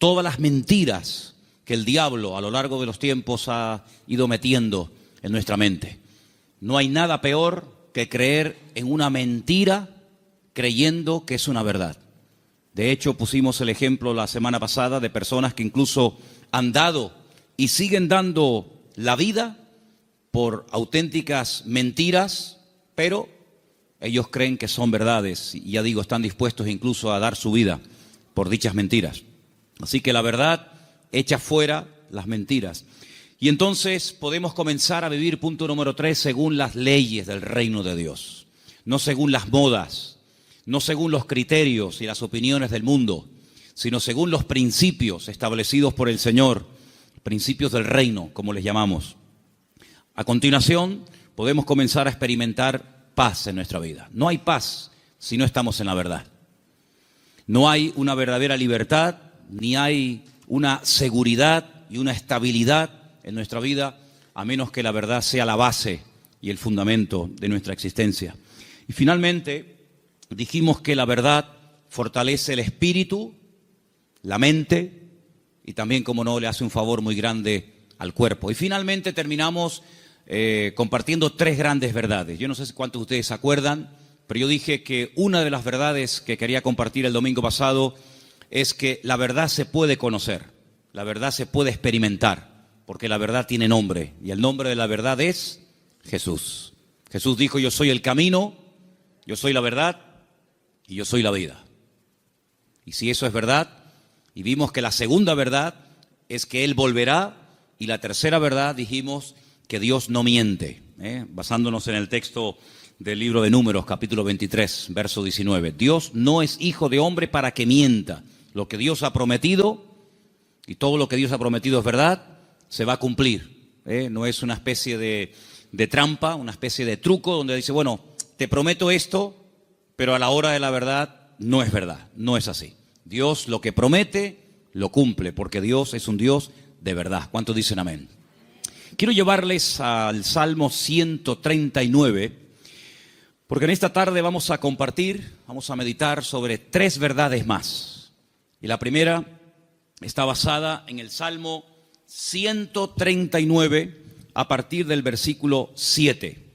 todas las mentiras que el diablo a lo largo de los tiempos ha ido metiendo en nuestra mente. No hay nada peor que creer en una mentira creyendo que es una verdad. De hecho, pusimos el ejemplo la semana pasada de personas que incluso han dado y siguen dando la vida por auténticas mentiras, pero ellos creen que son verdades y ya digo, están dispuestos incluso a dar su vida por dichas mentiras. Así que la verdad echa fuera las mentiras. Y entonces podemos comenzar a vivir, punto número 3, según las leyes del reino de Dios. No según las modas, no según los criterios y las opiniones del mundo, sino según los principios establecidos por el Señor, principios del reino, como les llamamos. A continuación, podemos comenzar a experimentar paz en nuestra vida. No hay paz si no estamos en la verdad. No hay una verdadera libertad, ni hay una seguridad y una estabilidad en nuestra vida, a menos que la verdad sea la base y el fundamento de nuestra existencia. Y finalmente, dijimos que la verdad fortalece el espíritu, la mente, y también, como no, le hace un favor muy grande al cuerpo. Y finalmente terminamos compartiendo 3 grandes verdades. Yo no sé cuántos de ustedes se acuerdan, pero yo dije que una de las verdades que quería compartir el domingo pasado es que la verdad se puede conocer, la verdad se puede experimentar, porque la verdad tiene nombre, y el nombre de la verdad es Jesús. Jesús dijo: yo soy el camino, yo soy la verdad y yo soy la vida. Y si eso es verdad, y vimos que la segunda verdad es que Él volverá, y la tercera verdad dijimos que Dios no miente, basándonos en el texto del libro de Números, capítulo 23, verso 19. Dios no es hijo de hombre para que mienta. Lo que Dios ha prometido, y todo lo que Dios ha prometido es verdad, se va a cumplir. No es una especie de trampa, una especie de truco donde dice, bueno, te prometo esto, pero a la hora de la verdad no es verdad, no es así. Dios lo que promete, lo cumple, porque Dios es un Dios de verdad. ¿Cuántos dicen amén? Quiero llevarles al Salmo 139, porque en esta tarde vamos a compartir, vamos a meditar sobre 3 verdades más. Y la primera está basada en el Salmo 139, a partir del versículo 7.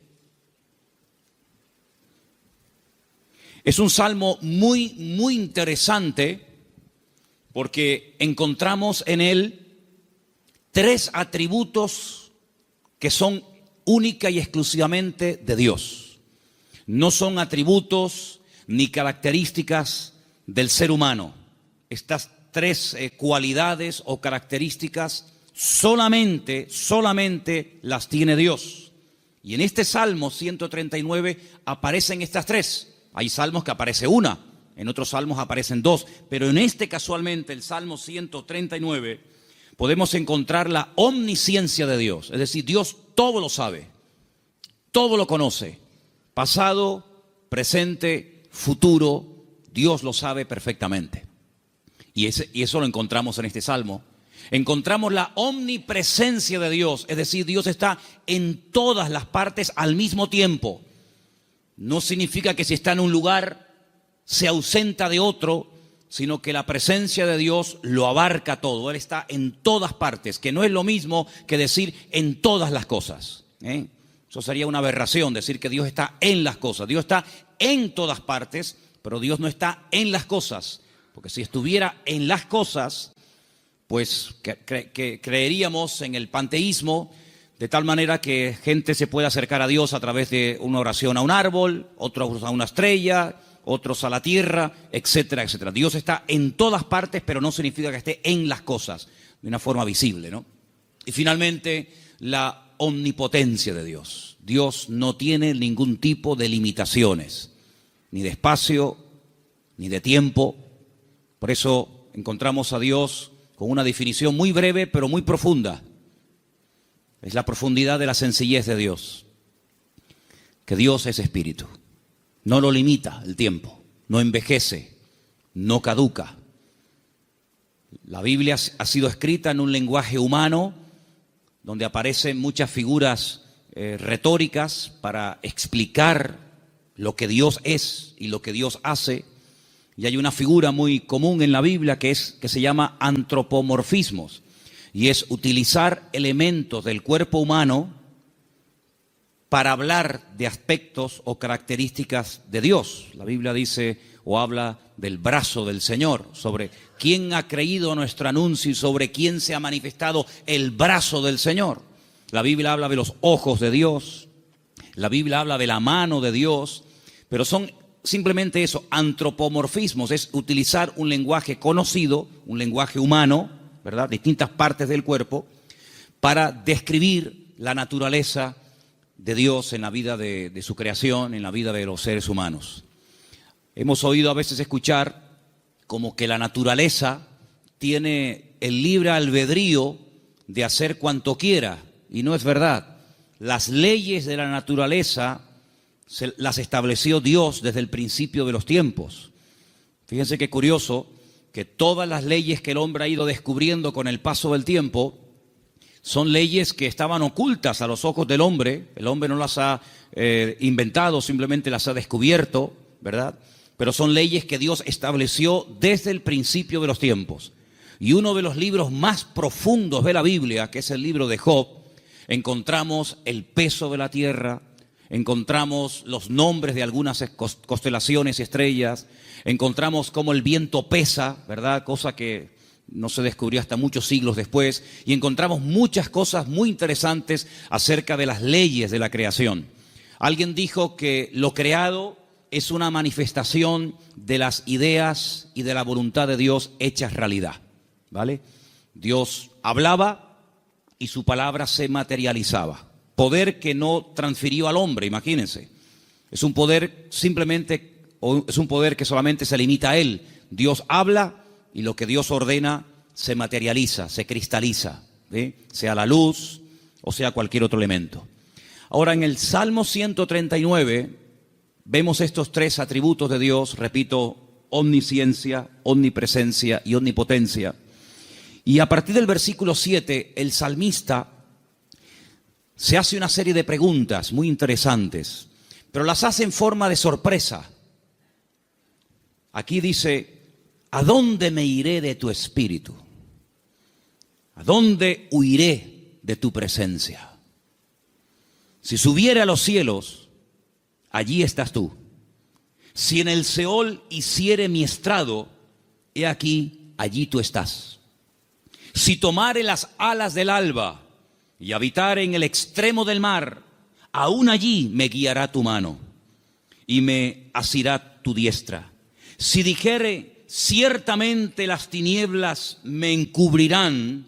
Es un salmo muy interesante, porque encontramos en él 3 atributos que son única y exclusivamente de Dios. No son atributos ni características del ser humano. Estas 3 cualidades o características solamente las tiene Dios. Y en este Salmo 139 aparecen estas 3. Hay salmos que aparece una, en otros salmos aparecen 2, pero en este casualmente, el Salmo 139, podemos encontrar la omnisciencia de Dios. Es decir, Dios todo lo sabe, todo lo conoce, pasado, presente, futuro, Dios lo sabe perfectamente. Y eso lo encontramos en este salmo. Encontramos la omnipresencia de Dios, es decir, Dios está en todas las partes al mismo tiempo. No significa que si está en un lugar se ausenta de otro, sino que la presencia de Dios lo abarca todo. Él está en todas partes, que no es lo mismo que decir en todas las cosas. Eso sería una aberración, decir que Dios está en las cosas. Dios está en todas partes, pero Dios no está en las cosas. Porque si estuviera en las cosas, pues creeríamos en el panteísmo, de tal manera que gente se puede acercar a Dios a través de una oración a un árbol, otros a una estrella, otros a la tierra, etcétera, etcétera. Dios está en todas partes, pero no significa que esté en las cosas, de una forma visible, ¿no? Y finalmente, la omnipotencia de Dios. Dios no tiene ningún tipo de limitaciones, ni de espacio, ni de tiempo. Por eso encontramos a Dios con una definición muy breve, pero muy profunda. Es la profundidad de la sencillez de Dios. Que Dios es espíritu. No lo limita el tiempo, no envejece, no caduca. La Biblia ha sido escrita en un lenguaje humano, donde aparecen muchas figuras retóricas para explicar lo que Dios es y lo que Dios hace. Y hay una figura muy común en la Biblia que se llama antropomorfismos, y es utilizar elementos del cuerpo humano para hablar de aspectos o características de Dios. La Biblia dice o habla del brazo del Señor, sobre quién ha creído nuestro anuncio y sobre quién se ha manifestado el brazo del Señor. La Biblia habla de los ojos de Dios, la Biblia habla de la mano de Dios, pero son simplemente eso, antropomorfismos, es utilizar un lenguaje conocido, un lenguaje humano, ¿verdad?, distintas partes del cuerpo, para describir la naturaleza de Dios en la vida de su creación, en la vida de los seres humanos. Hemos oído a veces escuchar como que la naturaleza tiene el libre albedrío de hacer cuanto quiera, y no es verdad. Las leyes de la naturaleza las estableció Dios desde el principio de los tiempos. Fíjense qué curioso que todas las leyes que el hombre ha ido descubriendo con el paso del tiempo son leyes que estaban ocultas a los ojos del hombre. El hombre no las ha inventado, simplemente las ha descubierto, ¿verdad? Pero son leyes que Dios estableció desde el principio de los tiempos. Y uno de los libros más profundos de la Biblia, que es el libro de Job, encontramos el peso de la tierra, encontramos los nombres de algunas constelaciones y estrellas, encontramos cómo el viento pesa, ¿verdad? Cosa que no se descubrió hasta muchos siglos después, y encontramos muchas cosas muy interesantes acerca de las leyes de la creación. Alguien dijo que lo creado es una manifestación de las ideas y de la voluntad de Dios hechas realidad, ¿vale? Dios hablaba y su palabra se materializaba. Poder que no transfirió al hombre, imagínense. Es un poder simplemente, o es un poder que solamente se limita a él. Dios habla y lo que Dios ordena se materializa, se cristaliza, ¿sí? Sea la luz o sea cualquier otro elemento. Ahora, en el Salmo 139 vemos estos tres atributos de Dios, repito, omnisciencia, omnipresencia y omnipotencia. Y a partir del versículo 7, el salmista se hace una serie de preguntas muy interesantes, pero las hace en forma de sorpresa. Aquí dice: ¿a dónde me iré de tu espíritu? ¿A dónde huiré de tu presencia? Si subiere a los cielos, allí estás tú. Si en el Seol hiciere mi estrado, he aquí, allí tú estás. Si tomare las alas del alba y habitare en el extremo del mar, aún allí me guiará tu mano y me asirá tu diestra. Si dijere, ciertamente las tinieblas me encubrirán,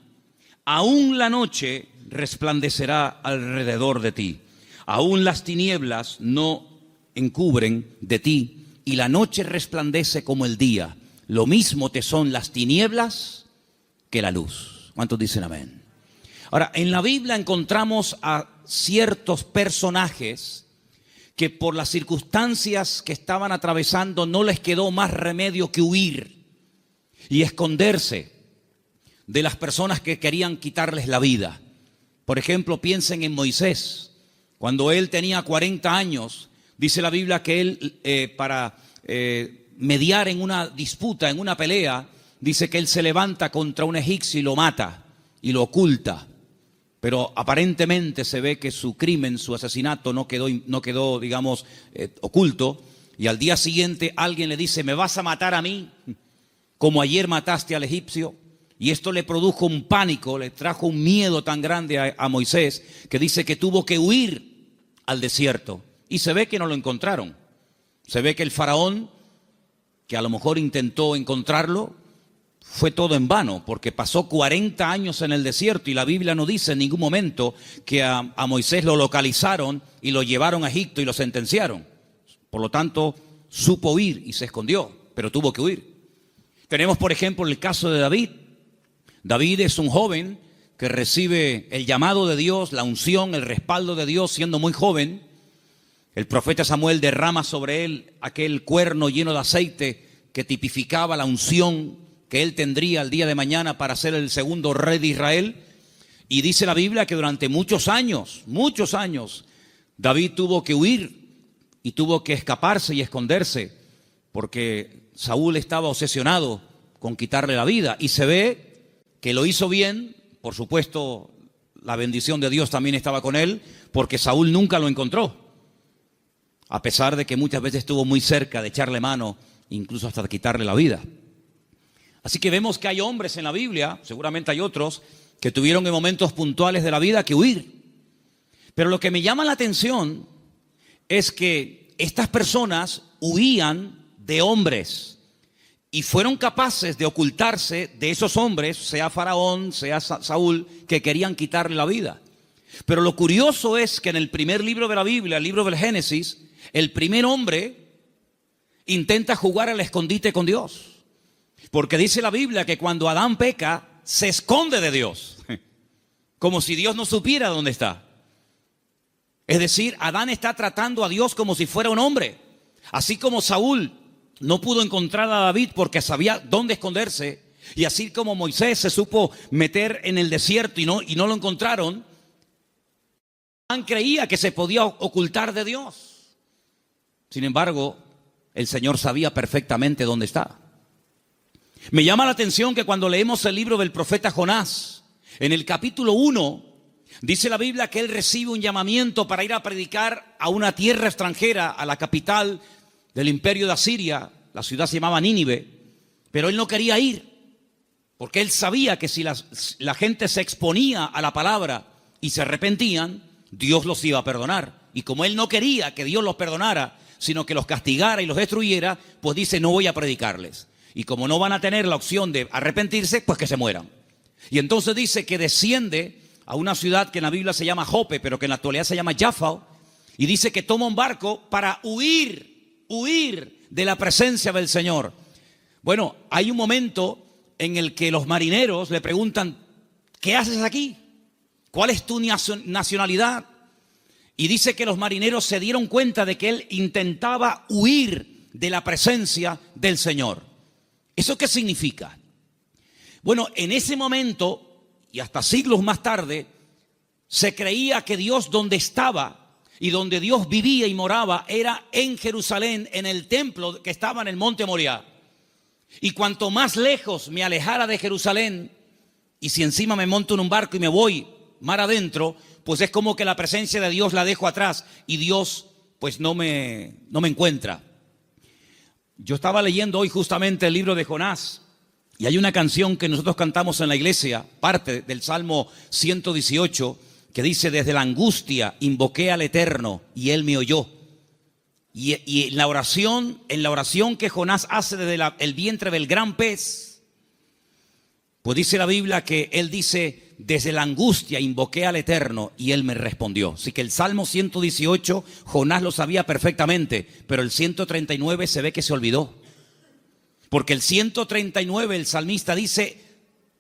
aún la noche resplandecerá alrededor de ti. Aún las tinieblas no encubren de ti, y la noche resplandece como el día. Lo mismo te son las tinieblas que la luz. ¿Cuántos dicen amén? Ahora, en la Biblia encontramos a ciertos personajes que por las circunstancias que estaban atravesando no les quedó más remedio que huir y esconderse de las personas que querían quitarles la vida. Por ejemplo, piensen en Moisés. Cuando él tenía 40 años, dice la Biblia que él, para mediar en una disputa, en una pelea, dice que él se levanta contra un egipcio y lo mata y lo oculta. Pero aparentemente se ve que su crimen, su asesinato no quedó, digamos, oculto. Y al día siguiente alguien le dice: ¿me vas a matar a mí como ayer mataste al egipcio? Y esto le produjo un pánico, le trajo un miedo tan grande a Moisés, que dice que tuvo que huir al desierto. Y se ve que no lo encontraron. Se ve que el faraón, que a lo mejor intentó encontrarlo, fue todo en vano, porque pasó 40 años en el desierto y la Biblia no dice en ningún momento que a Moisés lo localizaron y lo llevaron a Egipto y lo sentenciaron. Por lo tanto, supo huir y se escondió, pero tuvo que huir. Tenemos, por ejemplo, el caso de David. David es un joven que recibe el llamado de Dios, la unción, el respaldo de Dios siendo muy joven. El profeta Samuel derrama sobre él aquel cuerno lleno de aceite que tipificaba la unción que él tendría el día de mañana para ser el segundo rey de Israel. Y dice la Biblia que durante muchos años, David tuvo que huir y tuvo que escaparse y esconderse, porque Saúl estaba obsesionado con quitarle la vida, y se ve que lo hizo bien. Por supuesto, la bendición de Dios también estaba con él, porque Saúl nunca lo encontró, a pesar de que muchas veces estuvo muy cerca de echarle mano, incluso hasta de quitarle la vida. Así que vemos que hay hombres en la Biblia, seguramente hay otros, que tuvieron en momentos puntuales de la vida que huir. Pero lo que me llama la atención es que estas personas huían de hombres y fueron capaces de ocultarse de esos hombres, sea Faraón, sea Saúl, que querían quitarle la vida. Pero lo curioso es que en el primer libro de la Biblia, el libro del Génesis, el primer hombre intenta jugar al escondite con Dios. Porque dice la Biblia que cuando Adán peca, se esconde de Dios, como si Dios no supiera dónde está. Es decir, Adán está tratando a Dios como si fuera un hombre. Así como Saúl no pudo encontrar a David porque sabía dónde esconderse, y así como Moisés se supo meter en el desierto y no lo encontraron, Adán creía que se podía ocultar de Dios. Sin embargo, el Señor sabía perfectamente dónde está. Me llama la atención que cuando leemos el libro del profeta Jonás, en el capítulo 1, dice la Biblia que él recibe un llamamiento para ir a predicar a una tierra extranjera, a la capital del imperio de Asiria. La ciudad se llamaba Nínive, pero él no quería ir, porque él sabía que si la gente se exponía a la palabra y se arrepentían, Dios los iba a perdonar. Y como él no quería que Dios los perdonara, sino que los castigara y los destruyera, pues dice, no voy a predicarles. Y como no van a tener la opción de arrepentirse, pues que se mueran. Y entonces dice que desciende a una ciudad que en la Biblia se llama Jope, pero que en la actualidad se llama Jaffa, y dice que toma un barco para huir de la presencia del Señor. Bueno, hay un momento en el que los marineros le preguntan, ¿qué haces aquí? ¿Cuál es tu nacionalidad? Y dice que los marineros se dieron cuenta de que él intentaba huir de la presencia del Señor. ¿Eso qué significa? Bueno, en ese momento, y hasta siglos más tarde, se creía que Dios donde estaba y donde Dios vivía y moraba era en Jerusalén, en el templo que estaba en el monte Moriah. Y cuanto más lejos me alejara de Jerusalén, y si encima me monto en un barco y me voy mar adentro, pues es como que la presencia de Dios la dejo atrás y Dios pues no me encuentra. Yo estaba leyendo hoy justamente el libro de Jonás, y hay una canción que nosotros cantamos en la iglesia, parte del Salmo 118, que dice, desde la angustia invoqué al Eterno y Él me oyó. Y en la oración que Jonás hace desde el vientre del gran pez, pues dice la Biblia que él dice, desde la angustia invoqué al Eterno y Él me respondió. Así que el Salmo 118, Jonás lo sabía perfectamente, pero el 139 se ve que se olvidó. Porque el 139, el salmista dice,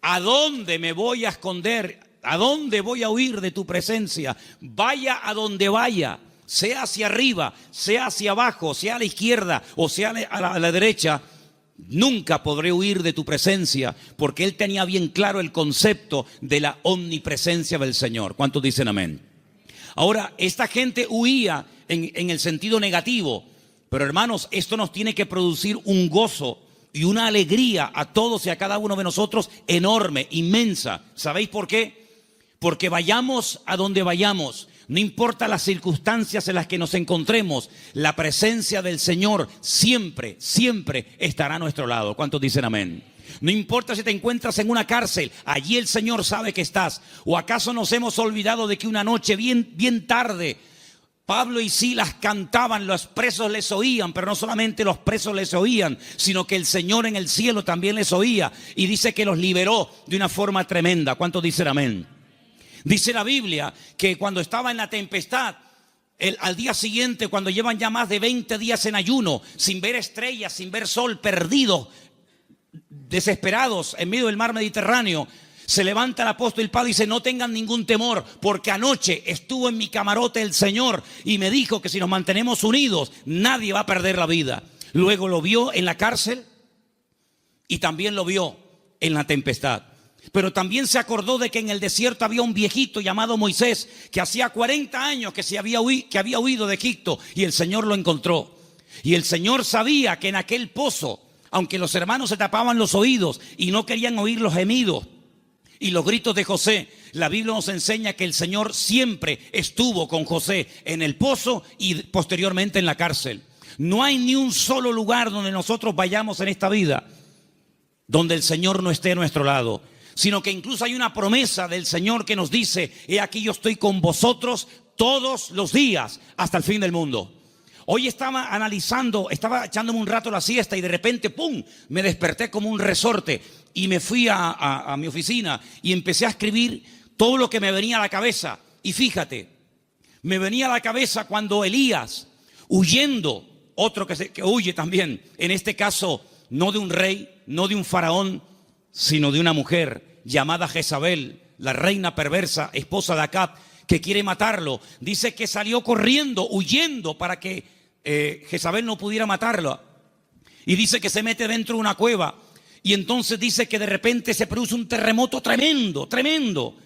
¿a dónde me voy a esconder? ¿A dónde voy a huir de tu presencia? Vaya a donde vaya, sea hacia arriba, sea hacia abajo, sea a la izquierda o sea a la derecha, nunca podré huir de tu presencia, porque él tenía bien claro el concepto de la omnipresencia del Señor. ¿Cuántos dicen amén? Ahora, esta gente huía en el sentido negativo, pero hermanos, esto nos tiene que producir un gozo y una alegría a todos y a cada uno de nosotros enorme, inmensa. ¿Sabéis por qué? Porque vayamos a donde vayamos, no importa las circunstancias en las que nos encontremos, la presencia del Señor siempre, siempre estará a nuestro lado. ¿Cuántos dicen amén? No importa si te encuentras en una cárcel, allí el Señor sabe que estás. ¿O acaso nos hemos olvidado de que una noche bien tarde Pablo y Silas cantaban, los presos les oían, pero no solamente los presos les oían, sino que el Señor en el cielo también les oía, y dice que los liberó de una forma tremenda? ¿Cuántos dicen amén? Dice la Biblia que cuando estaba en la tempestad, al día siguiente, cuando llevan ya más de 20 días en ayuno, sin ver estrellas, sin ver sol, perdidos, desesperados en medio del mar Mediterráneo, se levanta el apóstol Pablo y dice, no tengan ningún temor, porque anoche estuvo en mi camarote el Señor y me dijo que si nos mantenemos unidos, nadie va a perder la vida. Luego lo vio en la cárcel y también lo vio en la tempestad. Pero también se acordó de que en el desierto había un viejito llamado Moisés, que hacía 40 años que había huido de Egipto, y el Señor lo encontró. Y el Señor sabía que en aquel pozo aunque los hermanos se tapaban los oídos y no querían oír los gemidos y los gritos de José, la Biblia nos enseña que el Señor siempre estuvo con José en el pozo y posteriormente en la cárcel. No hay ni un solo lugar donde nosotros vayamos en esta vida donde el Señor no esté a nuestro lado, sino que incluso hay una promesa del Señor que nos dice: he aquí yo estoy con vosotros todos los días hasta el fin del mundo. Hoy estaba analizando, estaba echándome un rato la siesta y de repente, ¡pum!, me desperté como un resorte y me fui a mi oficina y empecé a escribir todo lo que me venía a la cabeza. Y fíjate, me venía a la cabeza cuando Elías, huyendo, otro que huye también, en este caso no de un rey, no de un faraón, sino de una mujer llamada Jezabel, la reina perversa, esposa de Acab, que quiere matarlo. Dice que salió corriendo, huyendo para que Jezabel no pudiera matarlo. Y dice que se mete dentro de una cueva. Y entonces dice que de repente se produce un terremoto tremendo, tremendo.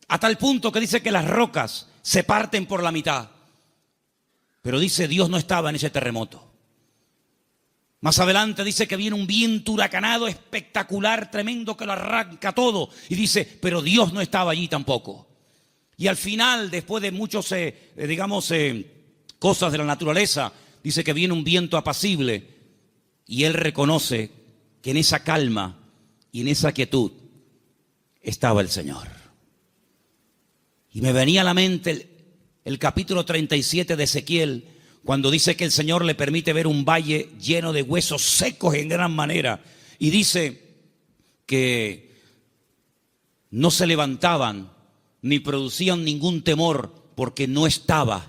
A tal punto que dice que las rocas se parten por la mitad. Pero dice, Dios no estaba en ese terremoto. Más adelante dice que viene un viento huracanado espectacular, tremendo, que lo arranca todo. Y dice, pero Dios no estaba allí tampoco. Y al final, después de muchos, cosas de la naturaleza, dice que viene un viento apacible. Y él reconoce que en esa calma y en esa quietud estaba el Señor. Y me venía a la mente el capítulo 37 de Ezequiel, cuando dice que el Señor le permite ver un valle lleno de huesos secos en gran manera. Y dice que no se levantaban ni producían ningún temor porque no estaba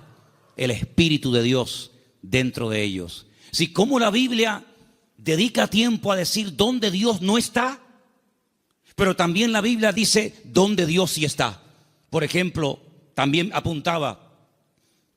el Espíritu de Dios dentro de ellos. Si como la Biblia dedica tiempo a decir dónde Dios no está, pero también la Biblia dice dónde Dios sí está. Por ejemplo, también apuntaba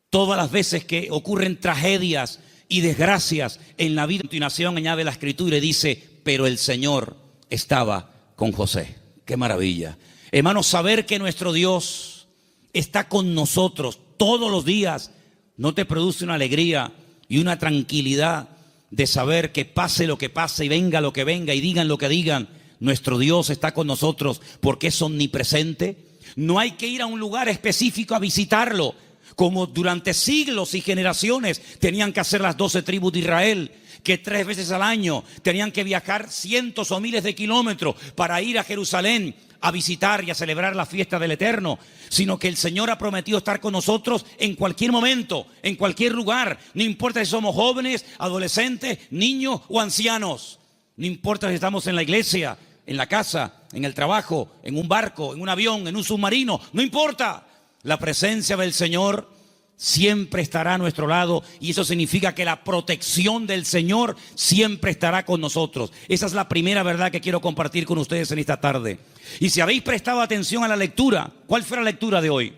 todas las veces que ocurren tragedias y desgracias en la vida. A continuación añade la Escritura y dice, pero el Señor estaba con José. ¡Qué maravilla! Hermanos, saber que nuestro Dios está con nosotros todos los días, ¿no te produce una alegría y una tranquilidad de saber que pase lo que pase y venga lo que venga y digan lo que digan, nuestro Dios está con nosotros porque es omnipresente? No hay que ir a un lugar específico a visitarlo, como durante siglos y generaciones tenían que hacer las 12 tribus de Israel, que 3 veces al año tenían que viajar cientos o miles de kilómetros para ir a Jerusalén a visitar y a celebrar la fiesta del Eterno, sino que el Señor ha prometido estar con nosotros en cualquier momento, en cualquier lugar. No importa si somos jóvenes, adolescentes, niños o ancianos. No importa si estamos en la iglesia, en la casa, en el trabajo, en un barco, en un avión, en un submarino. No importa. La presencia del Señor siempre estará a nuestro lado y eso significa que la protección del Señor siempre estará con nosotros. Esa es la primera verdad que quiero compartir con ustedes en esta tarde. Y si habéis prestado atención a la lectura, ¿cuál fue la lectura de hoy?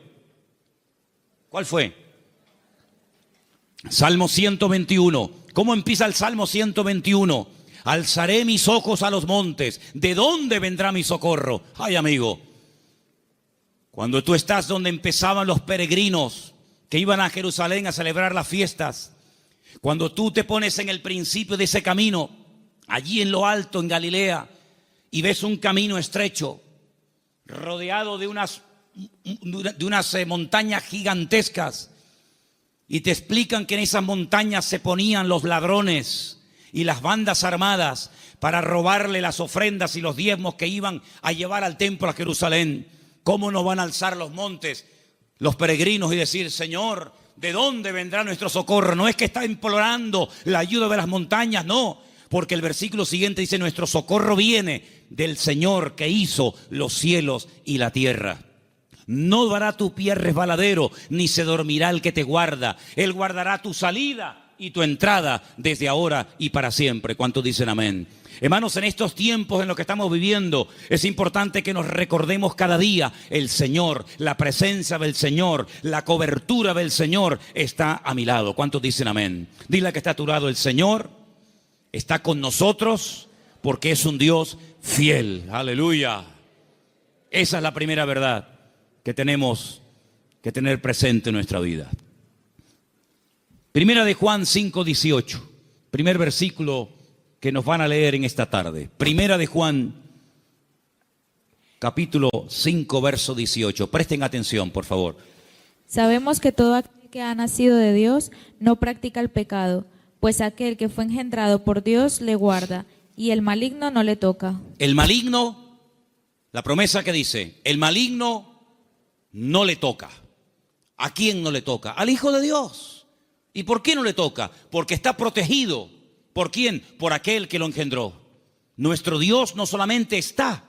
¿Cuál fue? Salmo 121. ¿Cómo empieza el Salmo 121? Alzaré mis ojos a los montes. ¿De dónde vendrá mi socorro? Ay, amigo, cuando tú estás donde empezaban los peregrinos que iban a Jerusalén a celebrar las fiestas, cuando tú te pones en el principio de ese camino, allí en lo alto, en Galilea, y ves un camino estrecho, rodeado de unas montañas gigantescas, y te explican que en esas montañas se ponían los ladrones y las bandas armadas para robarle las ofrendas y los diezmos que iban a llevar al templo a Jerusalén. ¿Cómo nos van a alzar los montes los peregrinos y decir, Señor, ¿de dónde vendrá nuestro socorro? No es que está implorando la ayuda de las montañas, no, porque el versículo siguiente dice, nuestro socorro viene del Señor que hizo los cielos y la tierra. No dará tu pie resbaladero, ni se dormirá el que te guarda. Él guardará tu salida y tu entrada desde ahora y para siempre. ¿Cuántos dicen amén? Hermanos, en estos tiempos en los que estamos viviendo, es importante que nos recordemos cada día el Señor, la presencia del Señor, la cobertura del Señor está a mi lado. ¿Cuántos dicen amén? Dile que está a tu lado, el Señor está con nosotros porque es un Dios fiel. Aleluya. Esa es la primera verdad que tenemos que tener presente en nuestra vida. Primera de Juan 5:18, primer versículo que nos van a leer en esta tarde. Primera de Juan, capítulo 5, verso 18. Presten atención, por favor. Sabemos que todo aquel que ha nacido de Dios no practica el pecado, pues aquel que fue engendrado por Dios le guarda, y el maligno no le toca. El maligno, la promesa que dice, el maligno no le toca. ¿A quién no le toca? Al Hijo de Dios. ¿Y por qué no le toca? Porque está protegido. ¿Por quién? Por aquel que lo engendró. Nuestro Dios no solamente está,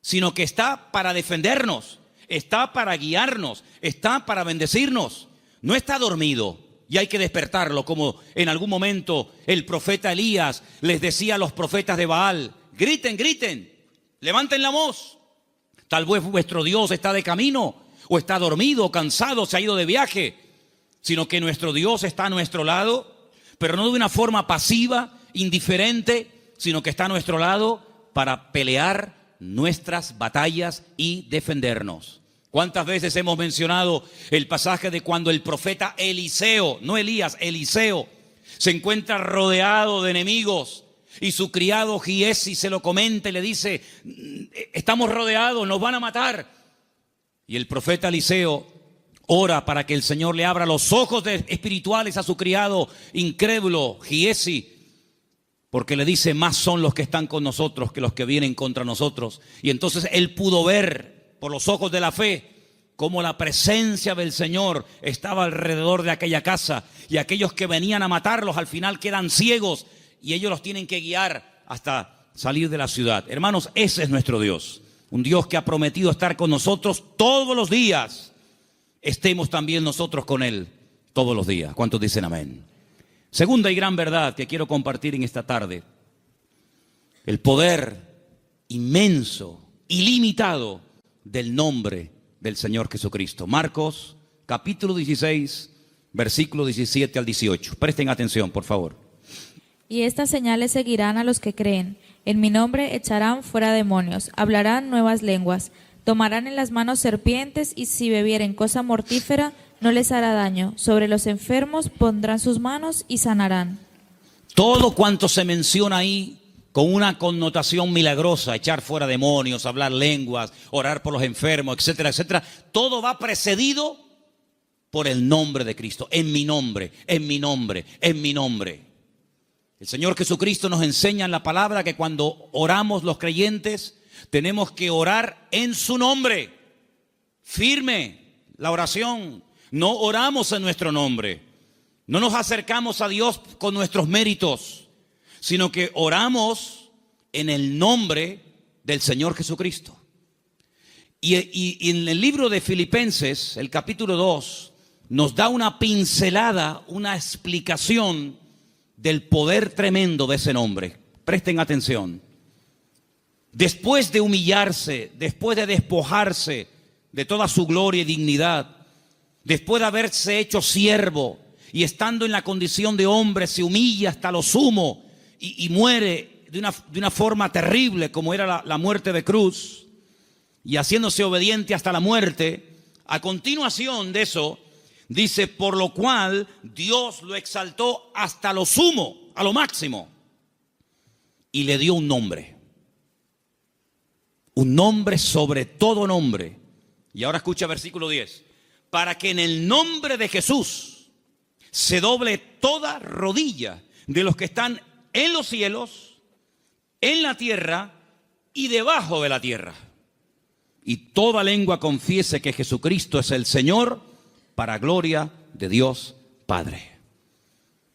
sino que está para defendernos, está para guiarnos, está para bendecirnos. No está dormido y hay que despertarlo, como en algún momento el profeta Elías les decía a los profetas de Baal: griten, griten, levanten la voz. Tal vez vuestro Dios está de camino, o está dormido, o cansado, se ha ido de viaje, sino que nuestro Dios está a nuestro lado, pero no de una forma pasiva, indiferente, sino que está a nuestro lado para pelear nuestras batallas y defendernos. ¿Cuántas veces hemos mencionado el pasaje de cuando el profeta Eliseo, no Elías, Eliseo, se encuentra rodeado de enemigos y su criado Giesi se lo comenta y le dice: estamos rodeados, nos van a matar? Y el profeta Eliseo ora para que el Señor le abra los ojos espirituales a su criado incrédulo Giesi, porque le dice: más son los que están con nosotros que los que vienen contra nosotros. Y entonces él pudo ver por los ojos de la fe cómo la presencia del Señor estaba alrededor de aquella casa, y aquellos que venían a matarlos al final quedan ciegos y ellos los tienen que guiar hasta salir de la ciudad. Hermanos, ese es nuestro Dios, un Dios que ha prometido estar con nosotros todos los días. Estemos también nosotros con Él todos los días. ¿Cuántos dicen amén? Segunda y gran verdad que quiero compartir en esta tarde: el poder inmenso, ilimitado del nombre del Señor Jesucristo. Marcos, capítulo 16, versículo 17 al 18. Presten atención, por favor. Y estas señales seguirán a los que creen. En mi nombre echarán fuera demonios, hablarán nuevas lenguas, tomarán en las manos serpientes, y si bebieren cosa mortífera no les hará daño. Sobre los enfermos pondrán sus manos y sanarán. Todo cuanto se menciona ahí con una connotación milagrosa, echar fuera demonios, hablar lenguas, orar por los enfermos, etcétera, etcétera, todo va precedido por el nombre de Cristo. En mi nombre, en mi nombre, en mi nombre. El Señor Jesucristo nos enseña en la palabra que cuando oramos los creyentes tenemos que orar en su nombre. Firme la oración. No oramos en nuestro nombre. No nos acercamos a Dios con nuestros méritos, sino que oramos en el nombre del Señor Jesucristo. Y en el libro de Filipenses, el capítulo 2, nos da una pincelada, una explicación del poder tremendo de ese nombre. Presten atención. Después de humillarse, después de despojarse de toda su gloria y dignidad, después de haberse hecho siervo y estando en la condición de hombre, se humilla hasta lo sumo y muere de una forma terrible, como era la muerte de cruz, y haciéndose obediente hasta la muerte. A continuación de eso dice: por lo cual Dios lo exaltó hasta lo sumo, a lo máximo, y le dio un nombre sobre todo nombre. Y ahora escucha versículo 10: para que en el nombre de Jesús se doble toda rodilla de los que están en los cielos, en la tierra y debajo de la tierra, y toda lengua confiese que Jesucristo es el Señor, para gloria de Dios Padre.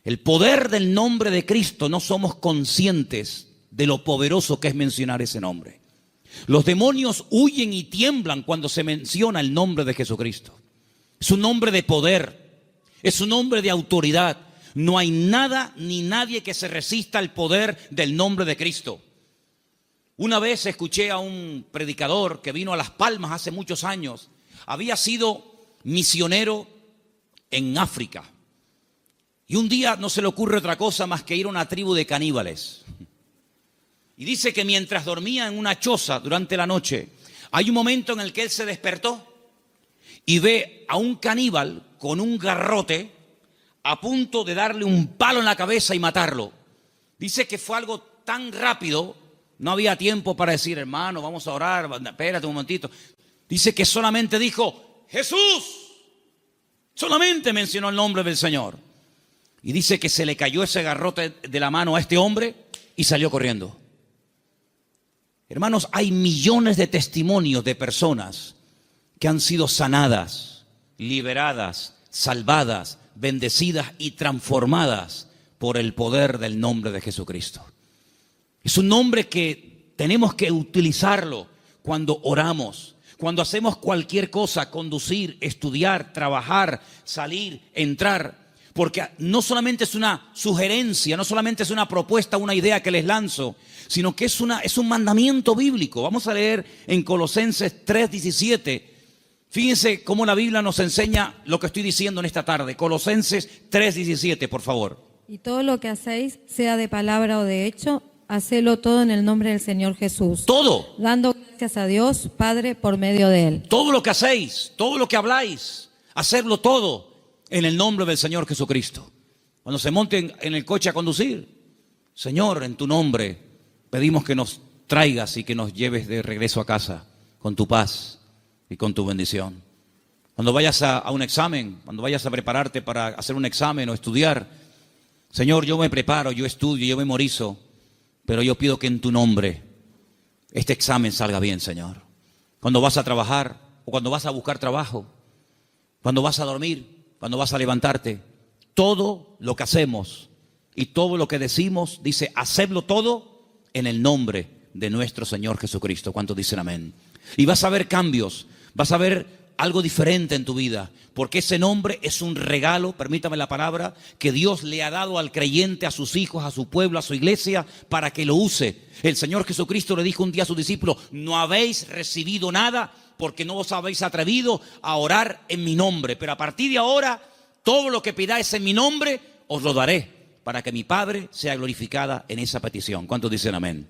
El poder del nombre de Cristo, no somos conscientes de lo poderoso que es mencionar ese nombre. Los demonios huyen y tiemblan cuando se menciona el nombre de Jesucristo. Es un nombre de poder, es un nombre de autoridad. No hay nada ni nadie que se resista al poder del nombre de Cristo. Una vez escuché a un predicador que vino a Las Palmas hace muchos años. Había sido misionero en África. Y un día no se le ocurre otra cosa más que ir a una tribu de caníbales. Y dice que mientras dormía en una choza durante la noche, hay un momento en el que él se despertó y ve a un caníbal con un garrote a punto de darle un palo en la cabeza y matarlo. Dice que fue algo tan rápido, no había tiempo para decir, hermano, vamos a orar, espérate un momentito. Dice que solamente dijo, Jesús. Solamente mencionó el nombre del Señor. Y dice que se le cayó ese garrote de la mano a este hombre y salió corriendo. Hermanos, hay millones de testimonios de personas que han sido sanadas, liberadas, salvadas, bendecidas y transformadas por el poder del nombre de Jesucristo. Es un nombre que tenemos que utilizarlo cuando oramos, cuando hacemos cualquier cosa, conducir, estudiar, trabajar, salir, entrar. Porque no solamente es una sugerencia, no solamente es una propuesta, una idea que les lanzo, sino que es un mandamiento bíblico. Vamos a leer en Colosenses 3:17. Fíjense cómo la Biblia nos enseña lo que estoy diciendo en esta tarde. Colosenses 3:17, por favor. Y todo lo que hacéis, sea de palabra o de hecho, hacedlo todo en el nombre del Señor Jesús. Todo. Dando gracias a Dios, Padre, por medio de Él. Todo lo que hacéis, todo lo que habláis, hacerlo todo en el nombre del Señor Jesucristo. Cuando se monten en el coche a conducir, Señor, en tu nombre pedimos que nos traigas y que nos lleves de regreso a casa con tu paz y con tu bendición. Cuando vayas a un examen, cuando vayas a prepararte para hacer un examen o estudiar, Señor, yo me preparo, yo estudio, yo memorizo, pero yo pido que en tu nombre este examen salga bien, Señor. Cuando vas a trabajar o cuando vas a buscar trabajo, cuando vas a dormir, cuando vas a levantarte, todo lo que hacemos y todo lo que decimos, dice, hacedlo todo en el nombre de nuestro Señor Jesucristo. ¿Cuántos dicen amén? Y vas a ver cambios, vas a ver algo diferente en tu vida, porque ese nombre es un regalo, permítame la palabra, que Dios le ha dado al creyente, a sus hijos, a su pueblo, a su iglesia, para que lo use. El Señor Jesucristo le dijo un día a sus discípulos, no habéis recibido nada porque no os habéis atrevido a orar en mi nombre, pero a partir de ahora, todo lo que pidáis en mi nombre, os lo daré, para que mi Padre sea glorificada en esa petición. ¿Cuántos dicen amén?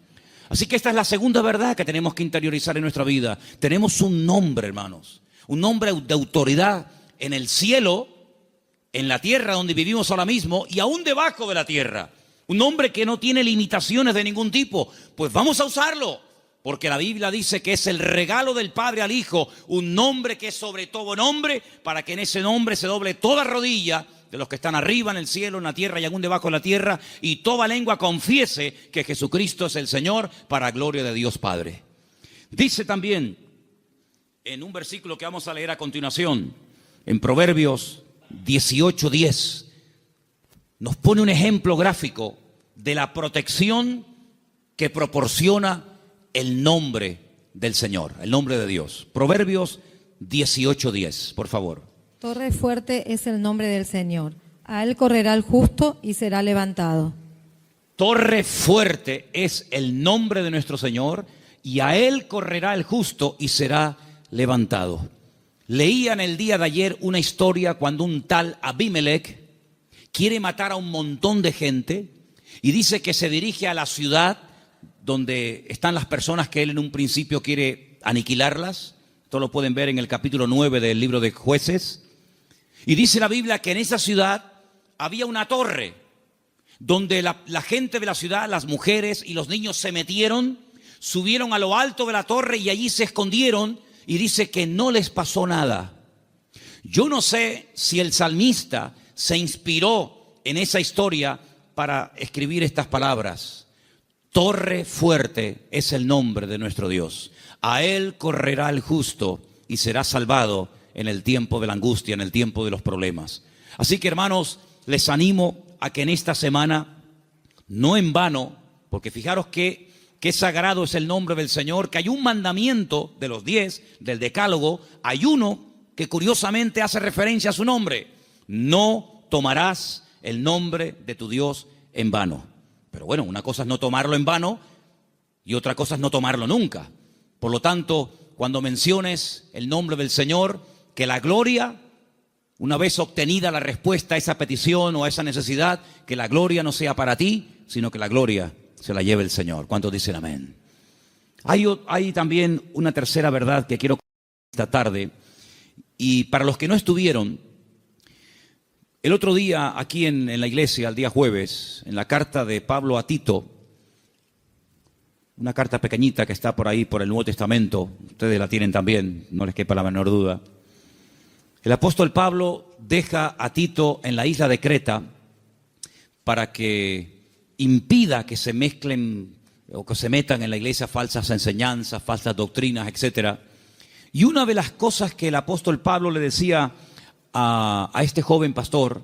Así que esta es la segunda verdad que tenemos que interiorizar en nuestra vida. Tenemos un nombre, hermanos, un nombre de autoridad en el cielo, en la tierra donde vivimos ahora mismo y aún debajo de la tierra. Un nombre que no tiene limitaciones de ningún tipo. Pues vamos a usarlo, porque la Biblia dice que es el regalo del Padre al Hijo, un nombre que es sobre todo nombre, para que en ese nombre se doble toda rodilla de los que están arriba en el cielo, en la tierra y aún debajo de la tierra, y toda lengua confiese que Jesucristo es el Señor, para gloria de Dios Padre. Dice también en un versículo que vamos a leer a continuación, en Proverbios 18:10, nos pone un ejemplo gráfico de la protección que proporciona el nombre del Señor, el nombre de Dios. Proverbios 18:10, por favor. Torre fuerte es el nombre del Señor. A Él correrá el justo y será levantado. Torre fuerte es el nombre de nuestro Señor, y a Él correrá el justo y será levantado. Leía en el día de ayer una historia cuando un tal Abimelech quiere matar a un montón de gente y dice que se dirige a la ciudad donde están las personas que él en un principio quiere aniquilarlas. Esto lo pueden ver en el capítulo 9 del libro de Jueces. Y dice la Biblia que en esa ciudad había una torre donde la gente de la ciudad, las mujeres y los niños se metieron, subieron a lo alto de la torre y allí se escondieron, y dice que no les pasó nada. Yo no sé si el salmista se inspiró en esa historia para escribir estas palabras. Torre fuerte es el nombre de nuestro Dios. A Él correrá el justo y será salvado en el tiempo de la angustia, en el tiempo de los problemas. Así que, hermanos, les animo a que en esta semana, no en vano, porque fijaros que sagrado es el nombre del Señor, que hay un mandamiento de los 10, del decálogo, hay uno que curiosamente hace referencia a su nombre. No tomarás el nombre de tu Dios en vano. Pero bueno, una cosa es no tomarlo en vano y otra cosa es no tomarlo nunca. Por lo tanto, cuando menciones el nombre del Señor, que la gloria, una vez obtenida la respuesta a esa petición o a esa necesidad, que la gloria no sea para ti, sino que la gloria se la lleve el Señor. ¿Cuántos dicen amén? Hay también una tercera verdad que quiero compartir esta tarde. Y para los que no estuvieron, El otro día, aquí en la iglesia, el día jueves, en la carta de Pablo a Tito, una carta pequeñita que está por ahí, por el Nuevo Testamento, ustedes la tienen también, no les quepa la menor duda. El apóstol Pablo deja a Tito en la isla de Creta para que impida que se mezclen o que se metan en la iglesia falsas enseñanzas, falsas doctrinas, etc. Y una de las cosas que el apóstol Pablo le decía a este joven pastor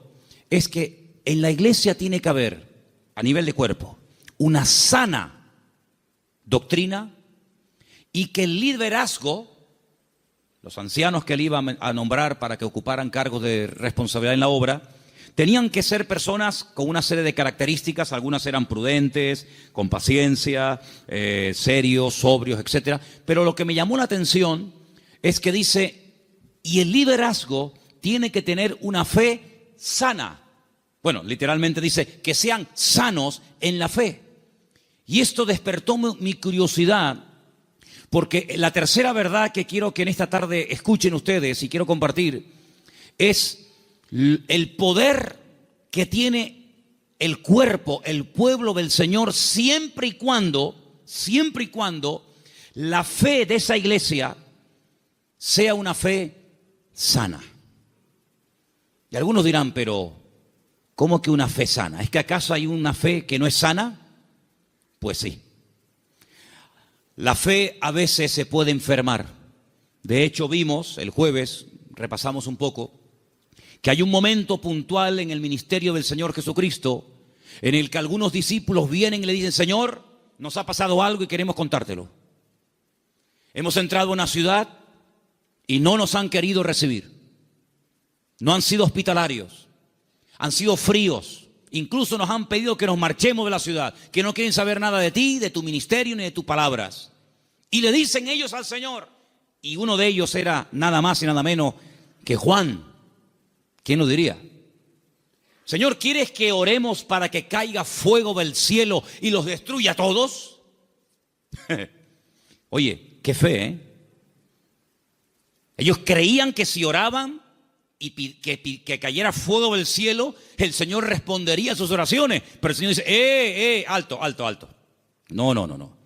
es que en la iglesia tiene que haber, a nivel de cuerpo, una sana doctrina y que el liderazgo, los ancianos que él iba a nombrar para que ocuparan cargos de responsabilidad en la obra, tenían que ser personas con una serie de características. Algunas eran prudentes, con paciencia, serios, sobrios, etc. Pero lo que me llamó la atención es que dice, y el liderazgo tiene que tener una fe sana. Bueno, literalmente dice que sean sanos en la fe. Y esto despertó mi curiosidad, porque la tercera verdad que quiero que en esta tarde escuchen ustedes y quiero compartir es el poder que tiene el cuerpo, el pueblo del Señor, siempre y cuando la fe de esa iglesia sea una fe sana. Y algunos dirán, pero ¿cómo que una fe sana? ¿Es que acaso hay una fe que no es sana? Pues sí. La fe a veces se puede enfermar. De hecho, vimos el jueves, repasamos un poco, que hay un momento puntual en el ministerio del Señor Jesucristo en el que algunos discípulos vienen y le dicen, Señor, nos ha pasado algo y queremos contártelo. Hemos entrado a una ciudad y no nos han querido recibir. No han sido hospitalarios, han sido fríos. Incluso nos han pedido que nos marchemos de la ciudad, que no quieren saber nada de ti, de tu ministerio ni de tus palabras. Y le dicen ellos al Señor, y uno de ellos era nada más y nada menos que Juan. ¿Quién lo diría? Señor, ¿quieres que oremos para que caiga fuego del cielo y los destruya a todos? Oye, qué fe, ¿eh? Ellos creían que si oraban y que cayera fuego del cielo, el Señor respondería a sus oraciones. Pero el Señor dice, alto. No.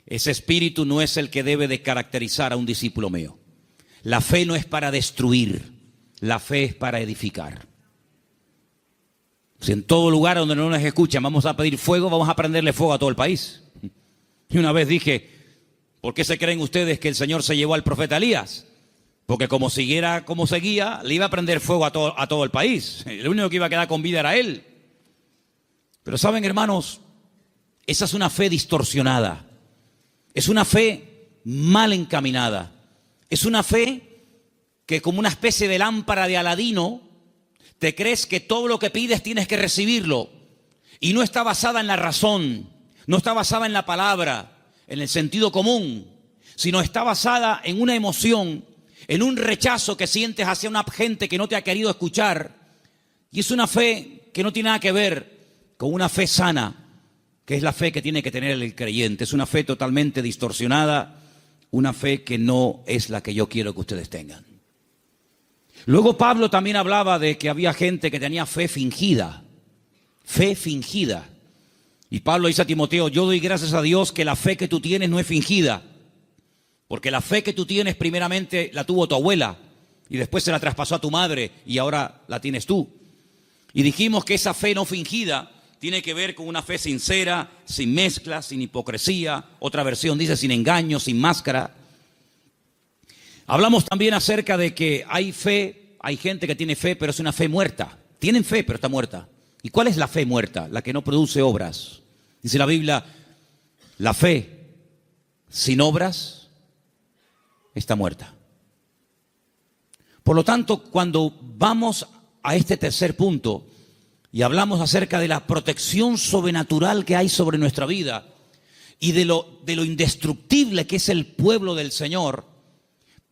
Ese espíritu no es el que debe de caracterizar a un discípulo mío. La fe no es para destruir, la fe es para edificar. Si en todo lugar donde no nos escuchan vamos a pedir fuego, vamos a prenderle fuego a todo el país. Y una vez dije, ¿por qué se creen ustedes que el Señor se llevó al profeta Elías? Porque como siguiera como seguía, le iba a prender fuego a todo el país. El único que iba a quedar con vida era él. Pero saben, hermanos, esa es una fe distorsionada. Es una fe mal encaminada. Es una fe que, como una especie de lámpara de Aladino, te crees que todo lo que pides tienes que recibirlo. Y no está basada en la razón, no está basada en la palabra, en el sentido común, sino está basada en una emoción, en un rechazo que sientes hacia una gente que no te ha querido escuchar. Y es una fe que no tiene nada que ver con una fe sana, que es la fe que tiene que tener el creyente. Es una fe totalmente distorsionada, una fe que no es la que yo quiero que ustedes tengan. Luego Pablo también hablaba de que había gente que tenía fe fingida. Fe fingida. Y Pablo dice a Timoteo, yo doy gracias a Dios que la fe que tú tienes no es fingida. Porque la fe que tú tienes primeramente la tuvo tu abuela y después se la traspasó a tu madre y ahora la tienes tú. Y dijimos que esa fe no fingida tiene que ver con una fe sincera, sin mezcla, sin hipocresía. Otra versión dice sin engaño, sin máscara. Hablamos también acerca de que hay fe, hay gente que tiene fe, pero es una fe muerta. Tienen fe, pero está muerta. ¿Y cuál es la fe muerta? La que no produce obras. Dice la Biblia, la fe sin obras está muerta. Por lo tanto, cuando vamos a este tercer punto y hablamos acerca de la protección sobrenatural que hay sobre nuestra vida y de lo indestructible que es el pueblo del Señor,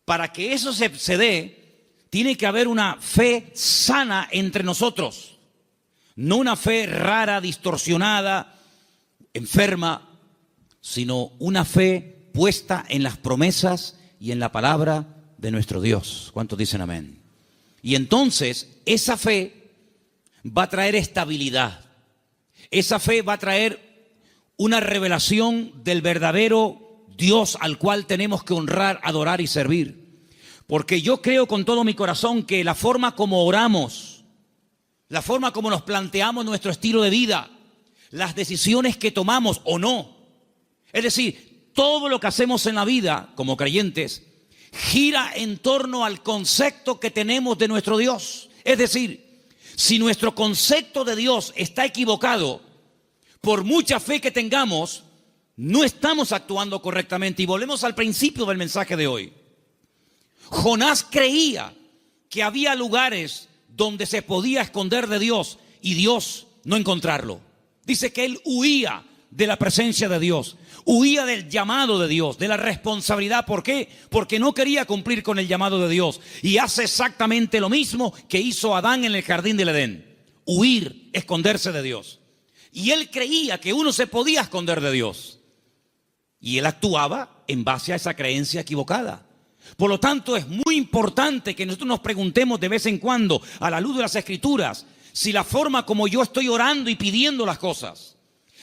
para que eso se dé, tiene que haber una fe sana entre nosotros. No una fe rara, distorsionada, enferma, sino una fe puesta en las promesas y en la palabra de nuestro Dios. ¿Cuántos dicen amén? Y entonces esa fe va a traer estabilidad. Esa fe va a traer una revelación del verdadero Dios al cual tenemos que honrar, adorar y servir. Porque yo creo con todo mi corazón que la forma como oramos, la forma como nos planteamos nuestro estilo de vida, las decisiones que tomamos o no, es decir, todo lo que hacemos en la vida como creyentes, gira en torno al concepto que tenemos de nuestro Dios. Es decir, si nuestro concepto de Dios está equivocado, por mucha fe que tengamos, no estamos actuando correctamente. Y volvemos al principio del mensaje de hoy. Jonás creía que había lugares donde se podía esconder de Dios y Dios no encontrarlo. Dice que él huía de la presencia de Dios, huía del llamado de Dios, de la responsabilidad. ¿Por qué? Porque no quería cumplir con el llamado de Dios. Y hace exactamente lo mismo que hizo Adán en el jardín del Edén: huir, esconderse de Dios. Y él creía que uno se podía esconder de Dios. Y él actuaba en base a esa creencia equivocada. Por lo tanto, es muy importante que nosotros nos preguntemos de vez en cuando, a la luz de las Escrituras, si la forma como yo estoy orando y pidiendo las cosas,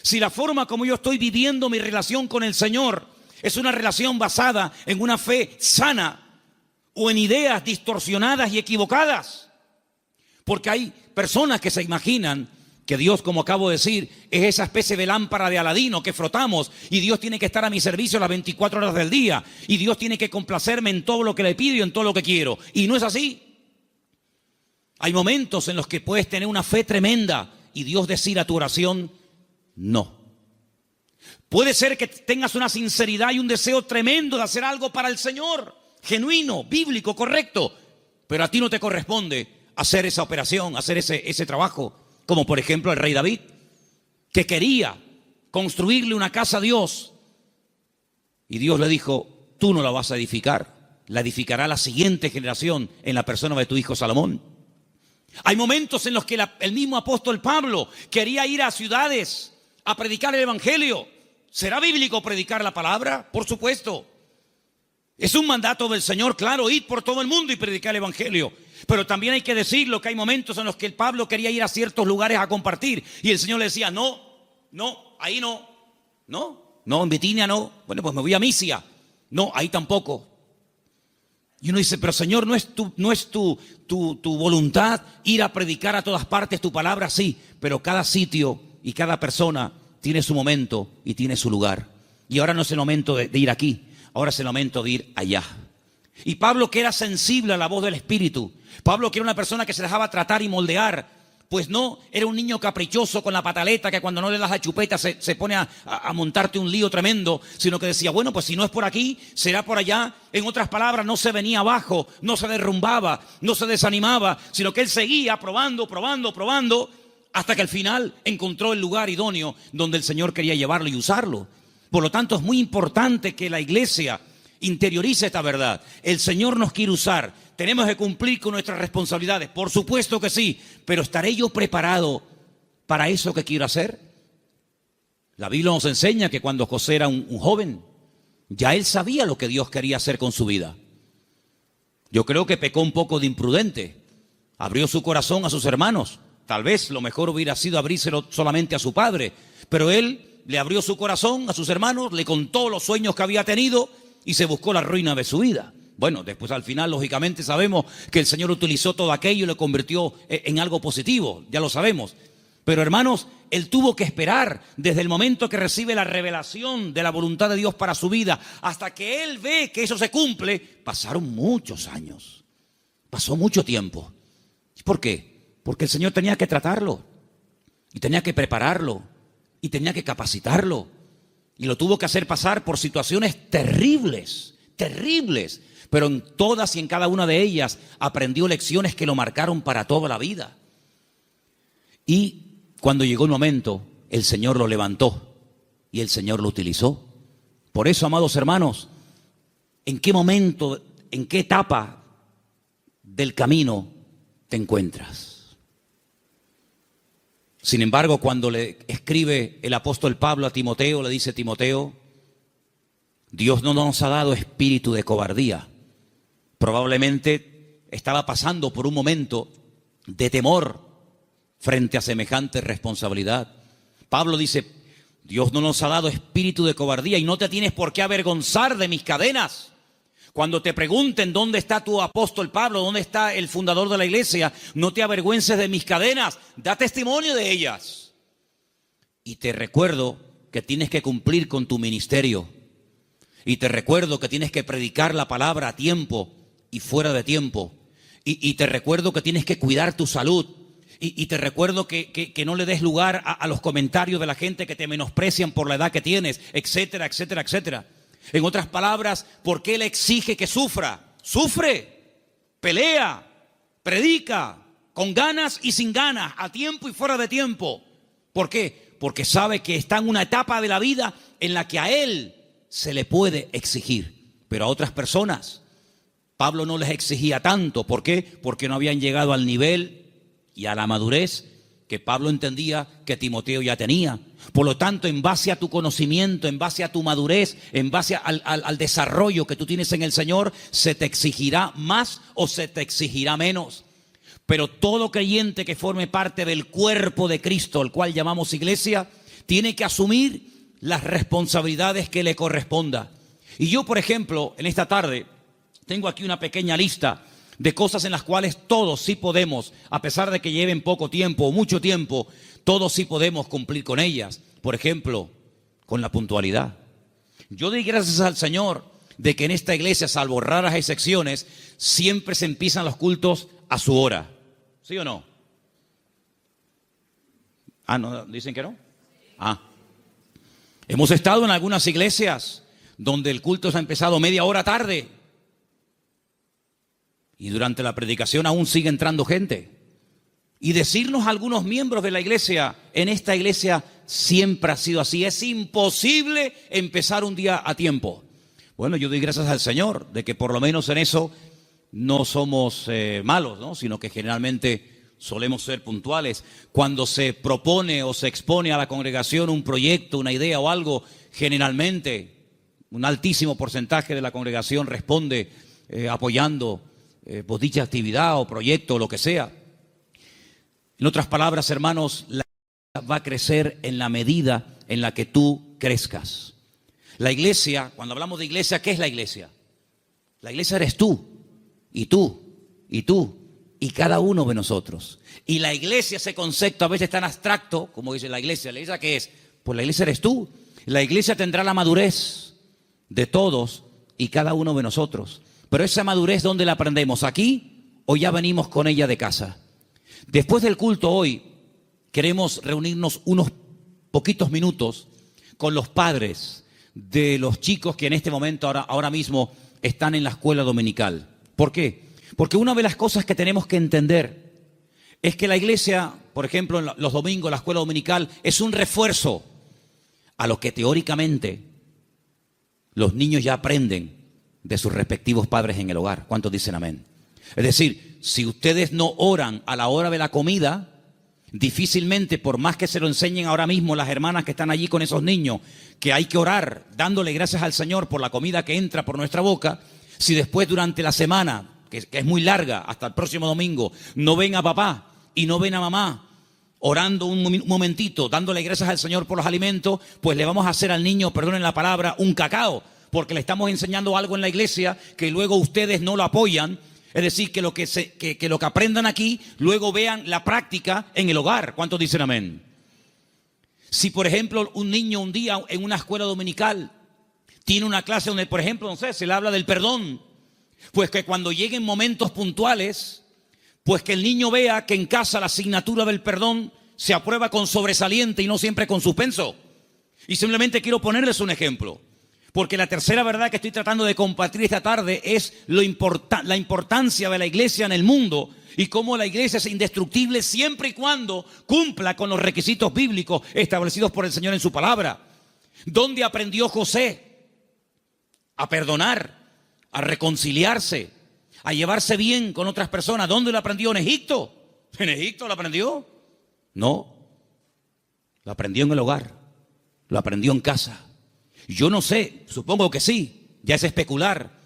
si la forma como yo estoy viviendo mi relación con el Señor es una relación basada en una fe sana o en ideas distorsionadas y equivocadas. Porque hay personas que se imaginan que Dios, como acabo de decir, es esa especie de lámpara de Aladino que frotamos y Dios tiene que estar a mi servicio las 24 horas del día y Dios tiene que complacerme en todo lo que le pido y en todo lo que quiero. Y no es así. Hay momentos en los que puedes tener una fe tremenda y Dios decir a tu oración: no. Puede ser que tengas una sinceridad y un deseo tremendo de hacer algo para el Señor, genuino, bíblico, correcto, pero a ti no te corresponde hacer esa operación, hacer ese trabajo. Como por ejemplo el rey David, que quería construirle una casa a Dios. Y Dios le dijo: tú no la vas a edificar, la edificará la siguiente generación en la persona de tu hijo Salomón. Hay momentos en los que el mismo apóstol Pablo quería ir a ciudades a predicar el evangelio. ¿Será bíblico predicar la palabra? Por supuesto. Es un mandato del Señor, claro, ir por todo el mundo y predicar el evangelio. Pero también hay que decirlo que hay momentos en los que el Pablo quería ir a ciertos lugares a compartir y el Señor le decía: no, ahí no, en Bitinia no. Bueno, pues me voy a Misia. No, ahí tampoco. Y uno dice: pero Señor, ¿no es tu voluntad ir a predicar a todas partes tu palabra? Sí, pero cada sitio y cada persona tiene su momento y tiene su lugar. Y ahora no es el momento de ir aquí, ahora es el momento de ir allá. Y Pablo, que era sensible a la voz del Espíritu, Pablo, que era una persona que se dejaba tratar y moldear, pues no era un niño caprichoso con la pataleta que cuando no le das la chupeta se pone a montarte un lío tremendo, sino que decía: bueno, pues si no es por aquí, será por allá. En otras palabras, no se venía abajo, no se derrumbaba, no se desanimaba, sino que él seguía probando, hasta que al final encontró el lugar idóneo donde el Señor quería llevarlo y usarlo. Por lo tanto, es muy importante que la iglesia interiorice esta verdad. El Señor nos quiere usar. Tenemos que cumplir con nuestras responsabilidades. Por supuesto que sí. Pero ¿estaré yo preparado para eso que quiero hacer? La Biblia nos enseña que cuando José era un joven, ya él sabía lo que Dios quería hacer con su vida. Yo creo que pecó un poco de imprudente. Abrió su corazón a sus hermanos. Tal vez lo mejor hubiera sido abrírselo solamente a su padre. Pero él le abrió su corazón a sus hermanos, le contó los sueños que había tenido y se buscó la ruina de su vida. Bueno, después al final, lógicamente, sabemos que el Señor utilizó todo aquello y lo convirtió en algo positivo, ya lo sabemos. Pero hermanos, él tuvo que esperar desde el momento que recibe la revelación de la voluntad de Dios para su vida, hasta que él ve que eso se cumple, pasaron muchos años, pasó mucho tiempo. ¿Por qué? Porque el Señor tenía que tratarlo, y tenía que prepararlo, y tenía que capacitarlo. Y lo tuvo que hacer pasar por situaciones terribles, pero en todas y en cada una de ellas aprendió lecciones que lo marcaron para toda la vida. Y cuando llegó el momento, el Señor lo levantó y el Señor lo utilizó. Por eso, amados hermanos, ¿en qué momento, en qué etapa del camino te encuentras? Sin embargo, cuando le escribe el apóstol Pablo a Timoteo, le dice: Timoteo, Dios no nos ha dado espíritu de cobardía. Probablemente estaba pasando por un momento de temor, frente a semejante responsabilidad. Pablo dice, Dios no nos ha dado espíritu de cobardía y no te tienes por qué avergonzar de mis cadenas. Cuando te pregunten dónde está tu apóstol Pablo, dónde está el fundador de la iglesia, no te avergüences de mis cadenas, da testimonio de ellas. Y te recuerdo que tienes que cumplir con tu ministerio. Y te recuerdo que tienes que predicar la palabra a tiempo y fuera de tiempo. Y te recuerdo que tienes que cuidar tu salud. Y te recuerdo que no le des lugar a los comentarios de la gente que te menosprecian por la edad que tienes, etcétera, etcétera, etcétera. En otras palabras, ¿por qué Él exige que sufra? Sufre, pelea, predica, con ganas y sin ganas, a tiempo y fuera de tiempo. ¿Por qué? Porque sabe que está en una etapa de la vida en la que a Él se le puede exigir, pero a otras personas Pablo no les exigía tanto. ¿Por qué? Porque no habían llegado al nivel y a la madurez que Pablo entendía que Timoteo ya tenía. Por lo tanto, en base a tu conocimiento, en base a tu madurez, en base al desarrollo que tú tienes en el Señor, se te exigirá más o se te exigirá menos. Pero todo creyente que forme parte del cuerpo de Cristo, el cual llamamos iglesia, tiene que asumir las responsabilidades que le corresponda. Y yo, por ejemplo, en esta tarde, tengo aquí una pequeña lista de cosas en las cuales todos sí podemos, a pesar de que lleven poco tiempo o mucho tiempo, todos sí podemos cumplir con ellas. Por ejemplo, con la puntualidad. Yo doy gracias al Señor de que en esta iglesia, salvo raras excepciones, siempre se empiezan los cultos a su hora. ¿Sí o no? ¿No? ¿Dicen que no? Hemos estado en algunas iglesias donde el culto se ha empezado media hora tarde. Y durante la predicación aún sigue entrando gente. Y decirnos a algunos miembros de la iglesia, en esta iglesia siempre ha sido así. Es imposible empezar un día a tiempo. Bueno, yo doy gracias al Señor de que por lo menos en eso no somos malos, ¿no? Sino que generalmente solemos ser puntuales. Cuando se propone o se expone a la congregación un proyecto, una idea o algo, generalmente un altísimo porcentaje de la congregación responde apoyando pues dicha actividad o proyecto o lo que sea. En otras palabras, hermanos, la iglesia va a crecer en la medida en la que tú crezcas. La iglesia, cuando hablamos de iglesia, ¿qué es la iglesia? La iglesia eres tú, y tú, y tú, y cada uno de nosotros. Y la iglesia, ese concepto a veces tan abstracto, como dice ¿la iglesia qué es? Pues la iglesia eres tú. La iglesia tendrá la madurez de todos y cada uno de nosotros. Pero esa madurez, ¿dónde la aprendemos? ¿Aquí o ya venimos con ella de casa? Después del culto hoy, queremos reunirnos unos poquitos minutos con los padres de los chicos que en este momento, ahora mismo, están en la escuela dominical. ¿Por qué? Porque una de las cosas que tenemos que entender es que la iglesia, por ejemplo, los domingos, la escuela dominical, es un refuerzo a lo que teóricamente los niños ya aprenden de sus respectivos padres en el hogar. ¿Cuántos dicen amén? Es decir, si ustedes no oran a la hora de la comida, difícilmente, por más que se lo enseñen ahora mismo las hermanas que están allí con esos niños, que hay que orar dándole gracias al Señor por la comida que entra por nuestra boca, si después durante la semana, que es muy larga, hasta el próximo domingo, no ven a papá y no ven a mamá orando un momentito, dándole gracias al Señor por los alimentos, pues le vamos a hacer al niño, perdonen la palabra, un cacao, porque le estamos enseñando algo en la iglesia que luego ustedes no lo apoyan. Es decir, que lo que aprendan aquí, luego vean la práctica en el hogar. ¿Cuántos dicen amén? Si, por ejemplo, un niño un día en una escuela dominical tiene una clase donde, por ejemplo, no sé, se le habla del perdón, pues que cuando lleguen momentos puntuales, pues que el niño vea que en casa la asignatura del perdón se aprueba con sobresaliente y no siempre con suspenso. Y simplemente quiero ponerles un ejemplo. Porque la tercera verdad que estoy tratando de compartir esta tarde es la importancia de la iglesia en el mundo y cómo la iglesia es indestructible siempre y cuando cumpla con los requisitos bíblicos establecidos por el Señor en su palabra. ¿Dónde aprendió José a perdonar, a reconciliarse, a llevarse bien con otras personas? ¿Dónde lo aprendió? ¿En Egipto? ¿En Egipto lo aprendió? No, lo aprendió en el hogar, lo aprendió en casa. Yo no sé, supongo que sí, ya es especular.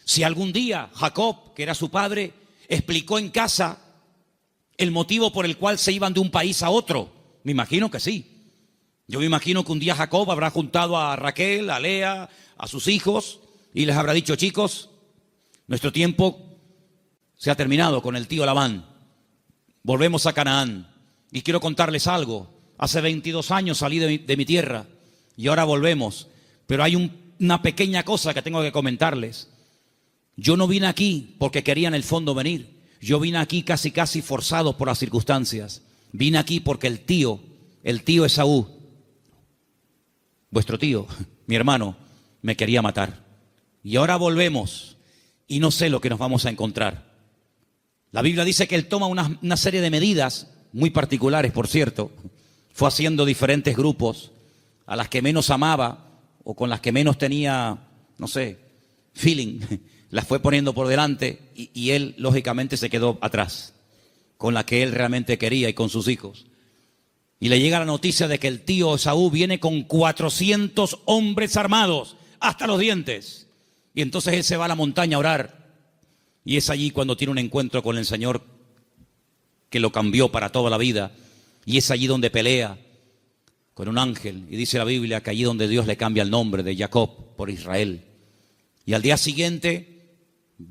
Si algún día Jacob, que era su padre, explicó en casa el motivo por el cual se iban de un país a otro? Me imagino que sí. Yo me imagino que un día Jacob habrá juntado a Raquel, a Lea, a sus hijos y les habrá dicho: chicos, nuestro tiempo se ha terminado con el tío Labán. Volvemos a Canaán. Y quiero contarles algo. Hace 22 años salí de mi tierra y ahora volvemos. Pero hay una pequeña cosa que tengo que comentarles. Yo no vine aquí porque quería en el fondo venir. Yo vine aquí casi forzado por las circunstancias. Vine aquí porque el tío Esaú, vuestro tío, mi hermano, me quería matar. Y ahora volvemos y no sé lo que nos vamos a encontrar. La Biblia dice que él toma una serie de medidas, muy particulares, por cierto. Fue haciendo diferentes grupos, a las que menos amaba o con las que menos tenía, no sé, feeling, las fue poniendo por delante y él, lógicamente, se quedó atrás, con la que él realmente quería y con sus hijos. Y le llega la noticia de que el tío Esaú viene con 400 hombres armados, hasta los dientes. Y entonces él se va a la montaña a orar. Y es allí cuando tiene un encuentro con el Señor que lo cambió para toda la vida. Y es allí donde pelea con un ángel. Y dice la Biblia que allí donde Dios le cambia el nombre de Jacob por Israel. Y al día siguiente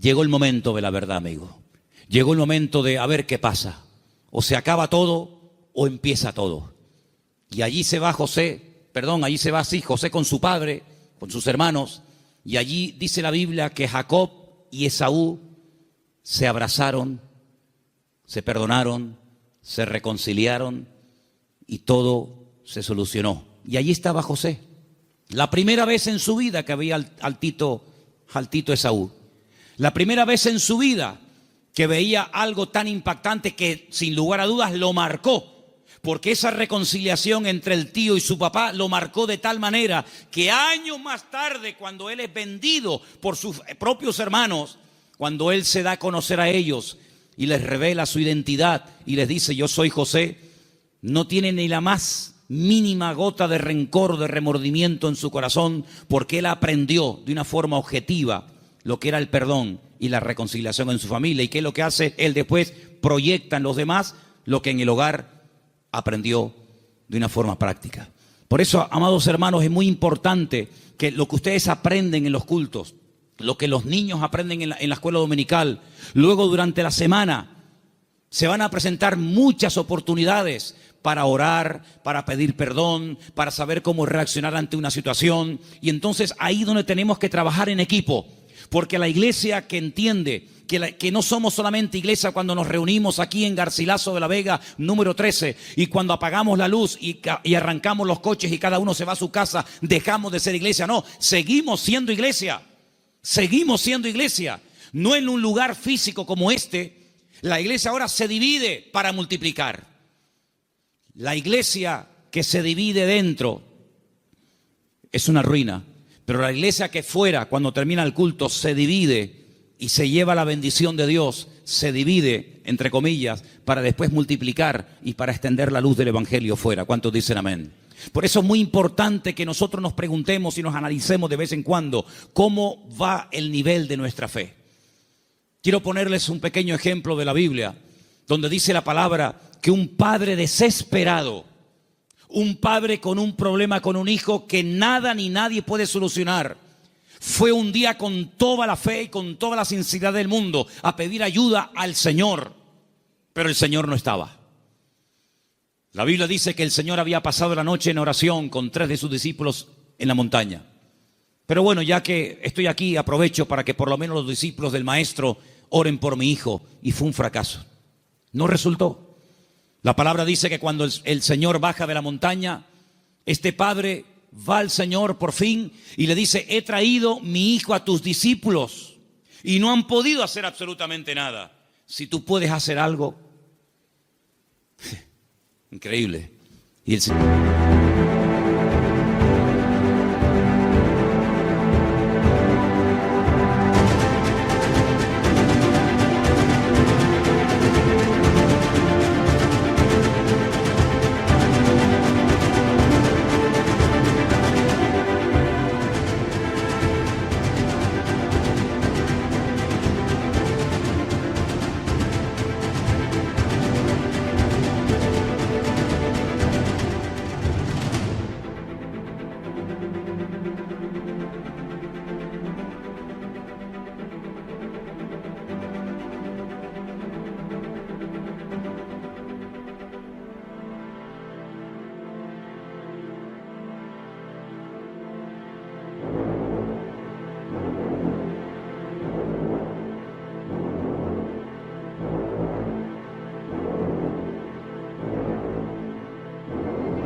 llegó el momento de la verdad, amigo. Llegó el momento de a ver qué pasa. O se acaba todo o empieza todo. Y allí se va José con su padre, con sus hermanos. Y allí dice la Biblia que Jacob y Esaú se abrazaron, se perdonaron, se reconciliaron y todo se solucionó. Y allí estaba José, la primera vez en su vida que veía al tito Esaú, la primera vez en su vida que veía algo tan impactante que sin lugar a dudas lo marcó, porque esa reconciliación entre el tío y su papá lo marcó de tal manera que años más tarde, cuando él es vendido por sus propios hermanos, cuando él se da a conocer a ellos y les revela su identidad y les dice: yo soy José, no tiene ni la más mínima gota de rencor, de remordimiento en su corazón, porque él aprendió de una forma objetiva lo que era el perdón y la reconciliación en su familia. ¿Y qué es lo que hace? Él después proyecta en los demás lo que en el hogar aprendió de una forma práctica. Por eso, amados hermanos, es muy importante que lo que ustedes aprenden en los cultos, lo que los niños aprenden en la escuela dominical, luego durante la semana se van a presentar muchas oportunidades para orar, para pedir perdón, para saber cómo reaccionar ante una situación. Y entonces ahí donde tenemos que trabajar en equipo, porque la iglesia que entiende que no somos solamente iglesia cuando nos reunimos aquí en Garcilaso de la Vega, número 13, y cuando apagamos la luz y arrancamos los coches y cada uno se va a su casa, dejamos de ser iglesia. No, seguimos siendo iglesia. Seguimos siendo iglesia. No en un lugar físico como este. La iglesia ahora se divide para multiplicar. La iglesia que se divide dentro es una ruina. Pero la iglesia que fuera, cuando termina el culto, se divide y se lleva la bendición de Dios, se divide, entre comillas, para después multiplicar y para extender la luz del evangelio fuera. ¿Cuántos dicen amén? Por eso es muy importante que nosotros nos preguntemos y nos analicemos de vez en cuando cómo va el nivel de nuestra fe. Quiero ponerles un pequeño ejemplo de la Biblia, donde dice la palabra que un padre desesperado, un padre con un problema con un hijo que nada ni nadie puede solucionar, fue un día con toda la fe y con toda la sinceridad del mundo a pedir ayuda al Señor, pero el Señor no estaba. La Biblia dice que el Señor había pasado la noche en oración con 3 de sus discípulos en la montaña. Pero bueno, ya que estoy aquí, aprovecho para que por lo menos los discípulos del Maestro oren por mi hijo. Y fue un fracaso. No resultó. La palabra dice que cuando el Señor baja de la montaña, este padre va al Señor por fin y le dice: he traído mi hijo a tus discípulos y no han podido hacer absolutamente nada. Si tú puedes hacer algo. Increíble. Y el Señor...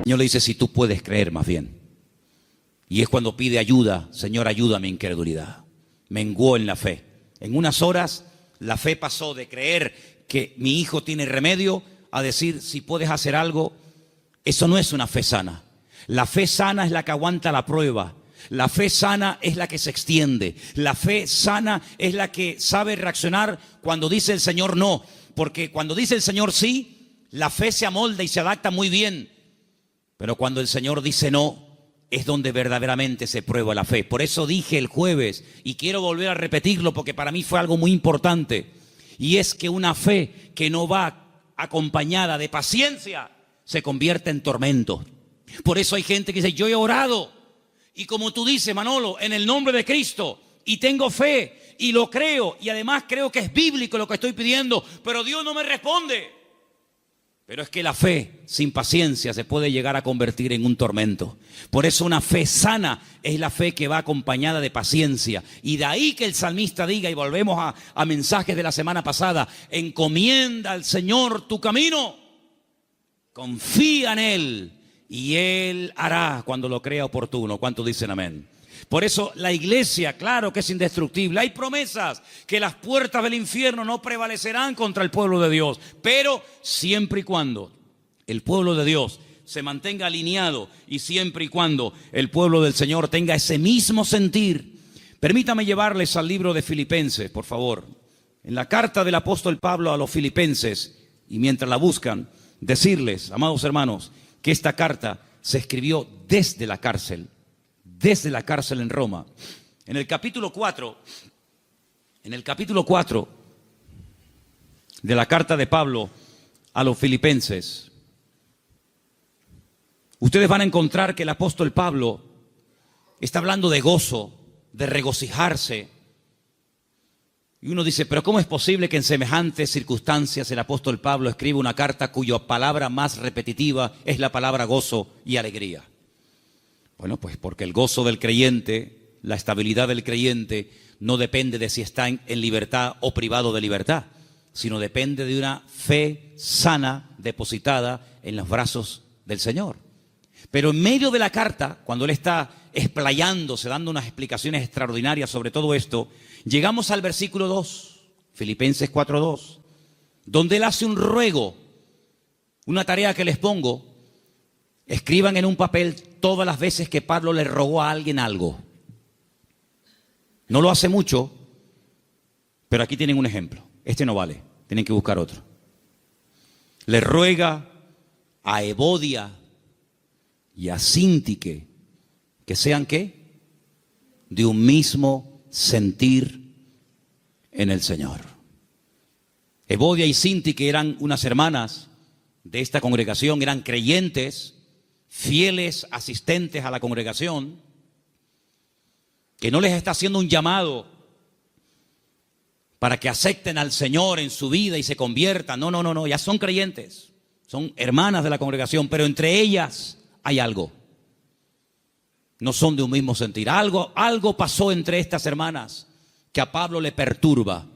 El Señor le dice, si tú puedes creer más bien. Y es cuando pide ayuda, Señor, ayuda a mi incredulidad. Menguó en la fe. En unas horas, la fe pasó de creer que mi hijo tiene remedio a decir, si puedes hacer algo. Eso no es una fe sana. La fe sana es la que aguanta la prueba. La fe sana es la que se extiende. La fe sana es la que sabe reaccionar cuando dice el Señor no. Porque cuando dice el Señor sí, la fe se amolda y se adapta muy bien. Pero cuando el Señor dice no, es donde verdaderamente se prueba la fe. Por eso dije el jueves, y quiero volver a repetirlo porque para mí fue algo muy importante. Y es que una fe que no va acompañada de paciencia se convierte en tormento. Por eso hay gente que dice, yo he orado, y como tú dices, Manolo, en el nombre de Cristo, y tengo fe, y lo creo, y además creo que es bíblico lo que estoy pidiendo, pero Dios no me responde. Pero es que la fe sin paciencia se puede llegar a convertir en un tormento. Por eso una fe sana es la fe que va acompañada de paciencia. Y de ahí que el salmista diga, y volvemos a mensajes de la semana pasada, encomienda al Señor tu camino, confía en Él y Él hará cuando lo crea oportuno. ¿Cuántos dicen amén? Por eso la iglesia, claro que es indestructible. Hay promesas que las puertas del infierno no prevalecerán contra el pueblo de Dios. Pero siempre y cuando el pueblo de Dios se mantenga alineado y siempre y cuando el pueblo del Señor tenga ese mismo sentir. Permítame llevarles al libro de Filipenses, por favor. En la carta del apóstol Pablo a los Filipenses, y mientras la buscan, decirles, amados hermanos, que esta carta se escribió desde la cárcel en Roma. En el capítulo 4 de la carta de Pablo a los Filipenses, ustedes van a encontrar que el apóstol Pablo está hablando de gozo, de regocijarse. Y uno dice, pero ¿cómo es posible que en semejantes circunstancias el apóstol Pablo escriba una carta cuya palabra más repetitiva es la palabra gozo y alegría? Bueno, pues porque el gozo del creyente, la estabilidad del creyente, no depende de si está en libertad o privado de libertad, sino depende de una fe sana depositada en los brazos del Señor. Pero en medio de la carta, cuando él está explayándose, dando unas explicaciones extraordinarias sobre todo esto, llegamos al versículo 2, Filipenses 4:2, donde él hace un ruego, una tarea que les pongo. Escriban en un papel todas las veces que Pablo le rogó a alguien algo. No lo hace mucho, pero aquí tienen un ejemplo. Este no vale, tienen que buscar otro. Le ruega a Evodia y a Síntique que sean ¿qué? De un mismo sentir en el Señor. Evodia y Síntique eran unas hermanas de esta congregación, eran creyentes, fieles asistentes a la congregación, que no les está haciendo un llamado para que acepten al Señor en su vida y se conviertan. No, ya son creyentes, son hermanas de la congregación, pero entre ellas hay algo. No son de un mismo sentir. Algo pasó entre estas hermanas que a Pablo le perturba.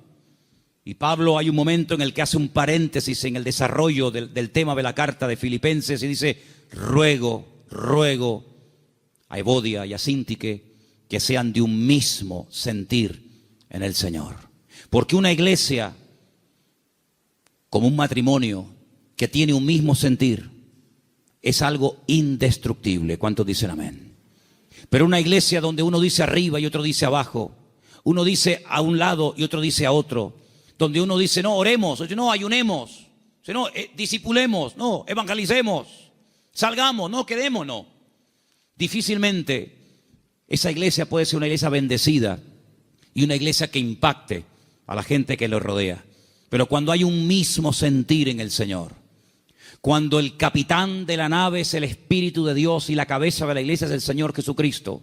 Y Pablo hay un momento en el que hace un paréntesis en el desarrollo del tema de la carta de Filipenses y dice, ruego a Evodia y a Síntique que sean de un mismo sentir en el Señor. Porque una iglesia, como un matrimonio que tiene un mismo sentir, es algo indestructible. ¿Cuántos dicen amén? Pero una iglesia donde uno dice arriba y otro dice abajo, uno dice a un lado y otro dice a otro, donde uno dice no, oremos, otro, no, ayunemos, no, discipulemos, no, evangelicemos, salgamos, no, quedemos, no. Difícilmente esa iglesia puede ser una iglesia bendecida y una iglesia que impacte a la gente que lo rodea. Pero cuando hay un mismo sentir en el Señor, cuando el capitán de la nave es el Espíritu de Dios y la cabeza de la iglesia es el Señor Jesucristo,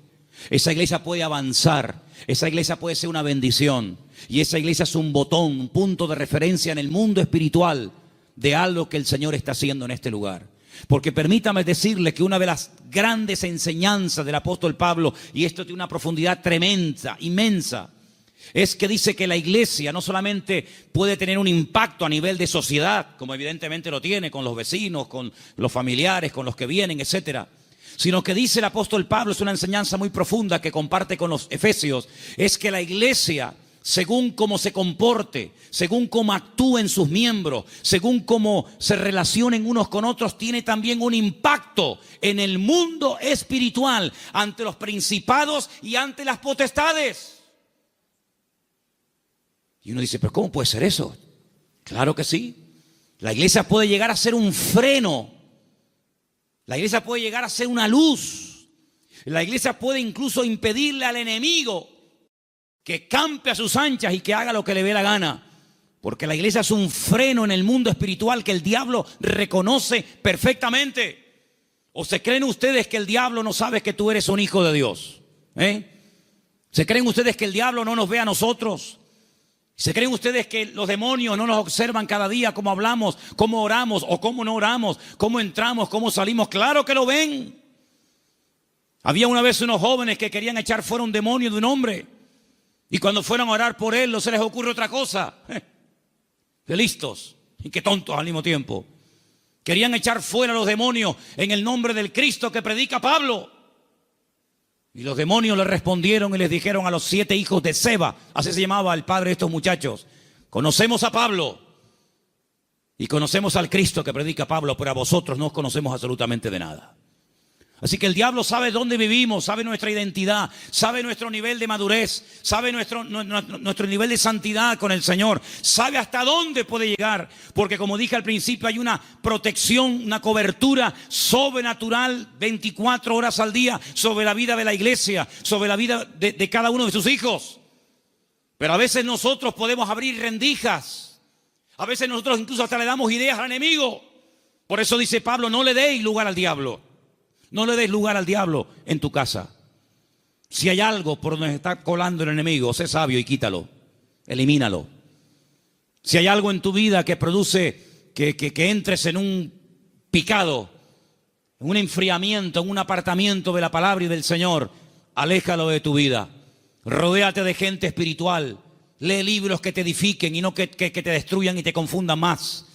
esa iglesia puede avanzar, esa iglesia puede ser una bendición y esa iglesia es un botón, un punto de referencia en el mundo espiritual de algo que el Señor está haciendo en este lugar. Porque permítame decirle que una de las grandes enseñanzas del apóstol Pablo, y esto tiene una profundidad tremenda, inmensa, Es que dice que la iglesia no solamente puede tener un impacto a nivel de sociedad, como evidentemente lo tiene con los vecinos, con los familiares, con los que vienen, etcétera, sino que dice el apóstol Pablo, es una enseñanza muy profunda que comparte con los efesios, es que la iglesia, según cómo se comporte, según cómo actúen sus miembros, según cómo se relacionen unos con otros, tiene también un impacto en el mundo espiritual, ante los principados y ante las potestades. Y uno dice, ¿pero cómo puede ser eso? Claro que sí. La iglesia puede llegar a ser un freno. La iglesia puede llegar a ser una luz. La iglesia puede incluso impedirle al enemigo que campe a sus anchas y que haga lo que le dé la gana. Porque la iglesia es un freno en el mundo espiritual que el diablo reconoce perfectamente. ¿O se creen ustedes que el diablo no sabe que tú eres un hijo de Dios? ¿Se creen ustedes que el diablo no nos ve a nosotros? ¿Se creen ustedes que los demonios no nos observan cada día cómo hablamos, cómo oramos o cómo no oramos, cómo entramos, cómo salimos? Claro que lo ven. Había una vez unos jóvenes que querían echar fuera un demonio de un hombre y cuando fueron a orar por él no se les ocurre otra cosa. Qué listos y qué tontos al mismo tiempo. Querían echar fuera los demonios en el nombre del Cristo que predica Pablo. Y los demonios le respondieron y les dijeron a los 7 hijos de Seba, así se llamaba el padre de estos muchachos: conocemos a Pablo y conocemos al Cristo que predica Pablo, pero a vosotros no os conocemos absolutamente de nada. Así que el diablo sabe dónde vivimos, sabe nuestra identidad, sabe nuestro nivel de madurez, sabe nuestro nivel de santidad con el Señor, sabe hasta dónde puede llegar, porque como dije al principio, hay una protección, una cobertura sobrenatural 24 horas al día sobre la vida de la iglesia, sobre la vida de cada uno de sus hijos. Pero a veces nosotros podemos abrir rendijas, a veces nosotros incluso hasta le damos ideas al enemigo. Por eso dice Pablo, no le deis lugar al diablo. No le des lugar al diablo en tu casa. Si hay algo por donde está colando el enemigo, sé sabio y quítalo, elimínalo. Si hay algo en tu vida que produce que entres en un picado, en un enfriamiento, en un apartamiento de la palabra y del Señor, aléjalo de tu vida. Rodéate de gente espiritual. Lee libros que te edifiquen y no que te destruyan y te confundan más.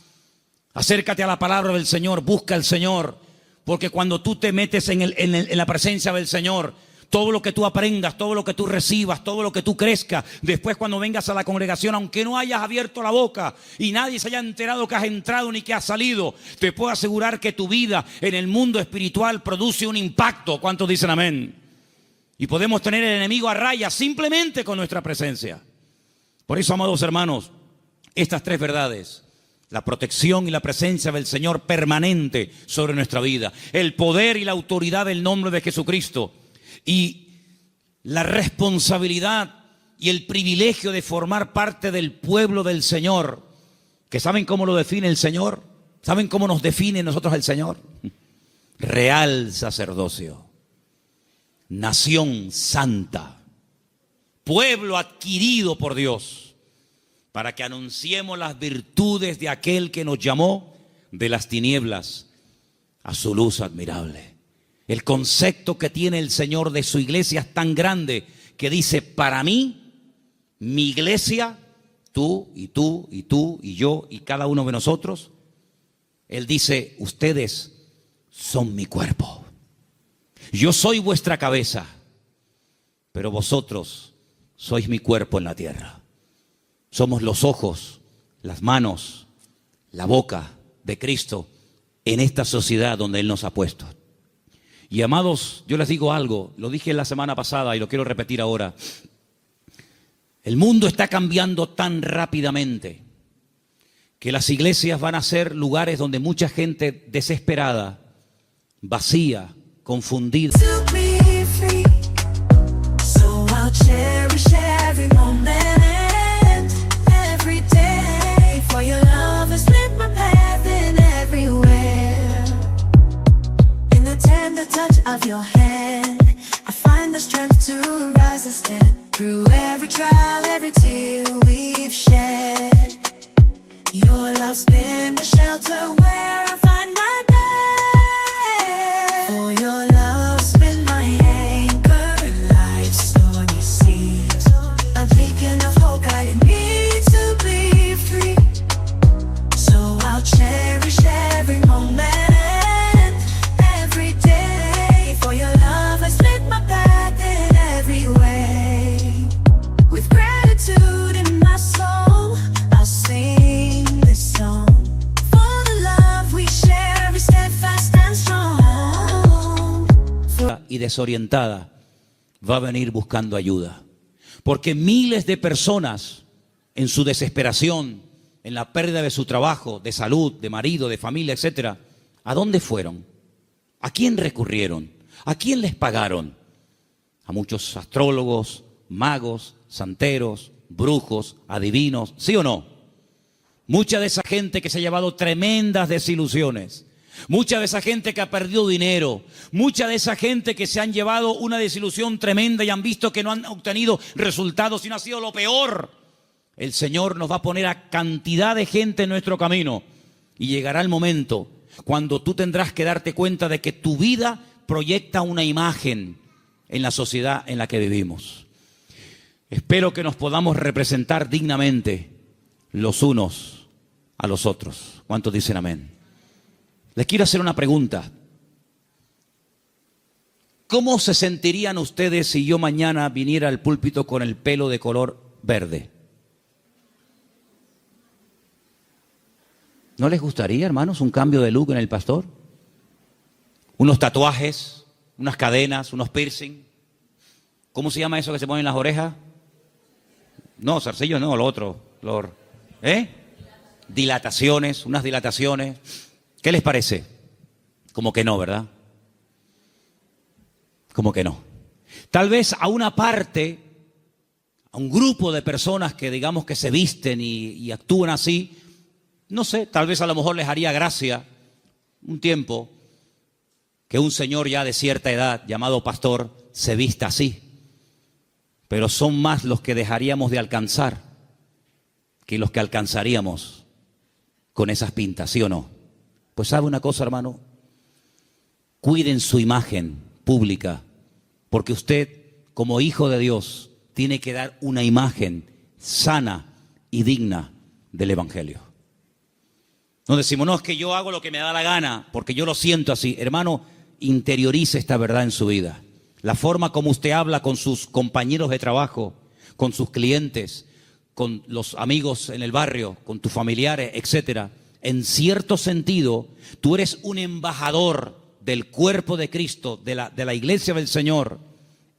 Acércate a la palabra del Señor, busca al Señor. Porque cuando tú te metes en la presencia del Señor, todo lo que tú aprendas, todo lo que tú recibas, todo lo que tú crezcas, después cuando vengas a la congregación, aunque no hayas abierto la boca y nadie se haya enterado que has entrado ni que has salido, te puedo asegurar que tu vida en el mundo espiritual produce un impacto. ¿Cuántos dicen amén? Y podemos tener el enemigo a raya simplemente con nuestra presencia. Por eso, amados hermanos, estas 3 verdades: la protección y la presencia del Señor permanente sobre nuestra vida, el poder y la autoridad del nombre de Jesucristo, y la responsabilidad y el privilegio de formar parte del pueblo del Señor, que ¿saben cómo lo define el Señor? ¿Saben cómo nos define nosotros el Señor? Real sacerdocio, nación santa, pueblo adquirido por Dios, para que anunciemos las virtudes de aquel que nos llamó de las tinieblas a su luz admirable. El concepto que tiene el Señor de su iglesia es tan grande que dice: para mí, mi iglesia, tú y tú y tú y yo y cada uno de nosotros, Él dice: ustedes son mi cuerpo. Yo soy vuestra cabeza, pero vosotros sois mi cuerpo en la tierra. Somos los ojos, las manos, la boca de Cristo en esta sociedad donde Él nos ha puesto. Y amados, yo les digo algo, lo dije la semana pasada y lo quiero repetir ahora. El mundo está cambiando tan rápidamente que las iglesias van a ser lugares donde mucha gente desesperada, vacía, confundida, of your hand, I find the strength to rise and stand through every trial, every tear we've shed. Your love's been the shelter where I find my bed. For your love's been my anchor in life's stormy seas, a beacon desorientada va a venir buscando ayuda. Porque miles de personas en su desesperación, en la pérdida de su trabajo, de salud, de marido, de familia, etcétera, ¿a dónde fueron? ¿A quién recurrieron? ¿A quién les pagaron? A muchos astrólogos, magos, santeros, brujos, adivinos, ¿sí o no? Mucha de esa gente que se ha llevado tremendas desilusiones, mucha de esa gente que ha perdido dinero, mucha de esa gente que se han llevado una desilusión tremenda y han visto que no han obtenido resultados, sino ha sido lo peor. El Señor nos va a poner a cantidad de gente en nuestro camino y llegará el momento cuando tú tendrás que darte cuenta de que tu vida proyecta una imagen en la sociedad en la que vivimos. Espero que nos podamos representar dignamente los unos a los otros. ¿Cuántos dicen amén? Les quiero hacer una pregunta. ¿Cómo se sentirían ustedes si yo mañana viniera al púlpito con el pelo de color verde? ¿No les gustaría, hermanos, un cambio de look en el pastor? Unos tatuajes, unas cadenas, unos piercing. ¿Cómo se llama eso que se pone en las orejas? No, zarcillos no, lo otro. Dilataciones, unas dilataciones. ¿Qué les parece? Como que no, ¿verdad? Como que no. Tal vez a una parte, a un grupo de personas que digamos que se visten y actúan así, no sé, tal vez a lo mejor les haría gracia un tiempo que un señor ya de cierta edad, llamado pastor, se vista así. Pero son más los que dejaríamos de alcanzar que los que alcanzaríamos con esas pintas, ¿sí o no? Pues sabe una cosa, hermano, cuiden su imagen pública, porque usted, como hijo de Dios, tiene que dar una imagen sana y digna del Evangelio. No decimos, no, es que yo hago lo que me da la gana, porque yo lo siento así. Hermano, interiorice esta verdad en su vida. La forma como usted habla con sus compañeros de trabajo, con sus clientes, con los amigos en el barrio, con tus familiares, etcétera. En cierto sentido, tú eres un embajador del cuerpo de Cristo, de la iglesia del Señor,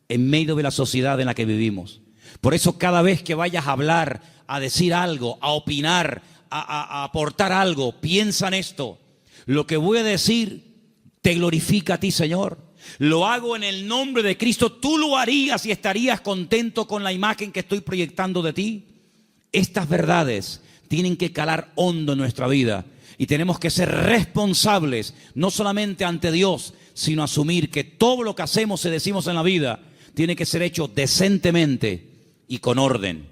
en medio de la sociedad en la que vivimos. Por eso cada vez que vayas a hablar, a decir algo, a opinar, a aportar algo, piensa en esto. Lo que voy a decir te glorifica a ti, Señor. Lo hago en el nombre de Cristo. Tú lo harías y estarías contento con la imagen que estoy proyectando de ti. Estas verdades tienen que calar hondo en nuestra vida y tenemos que ser responsables, no solamente ante Dios, sino asumir que todo lo que hacemos y decimos en la vida tiene que ser hecho decentemente y con orden.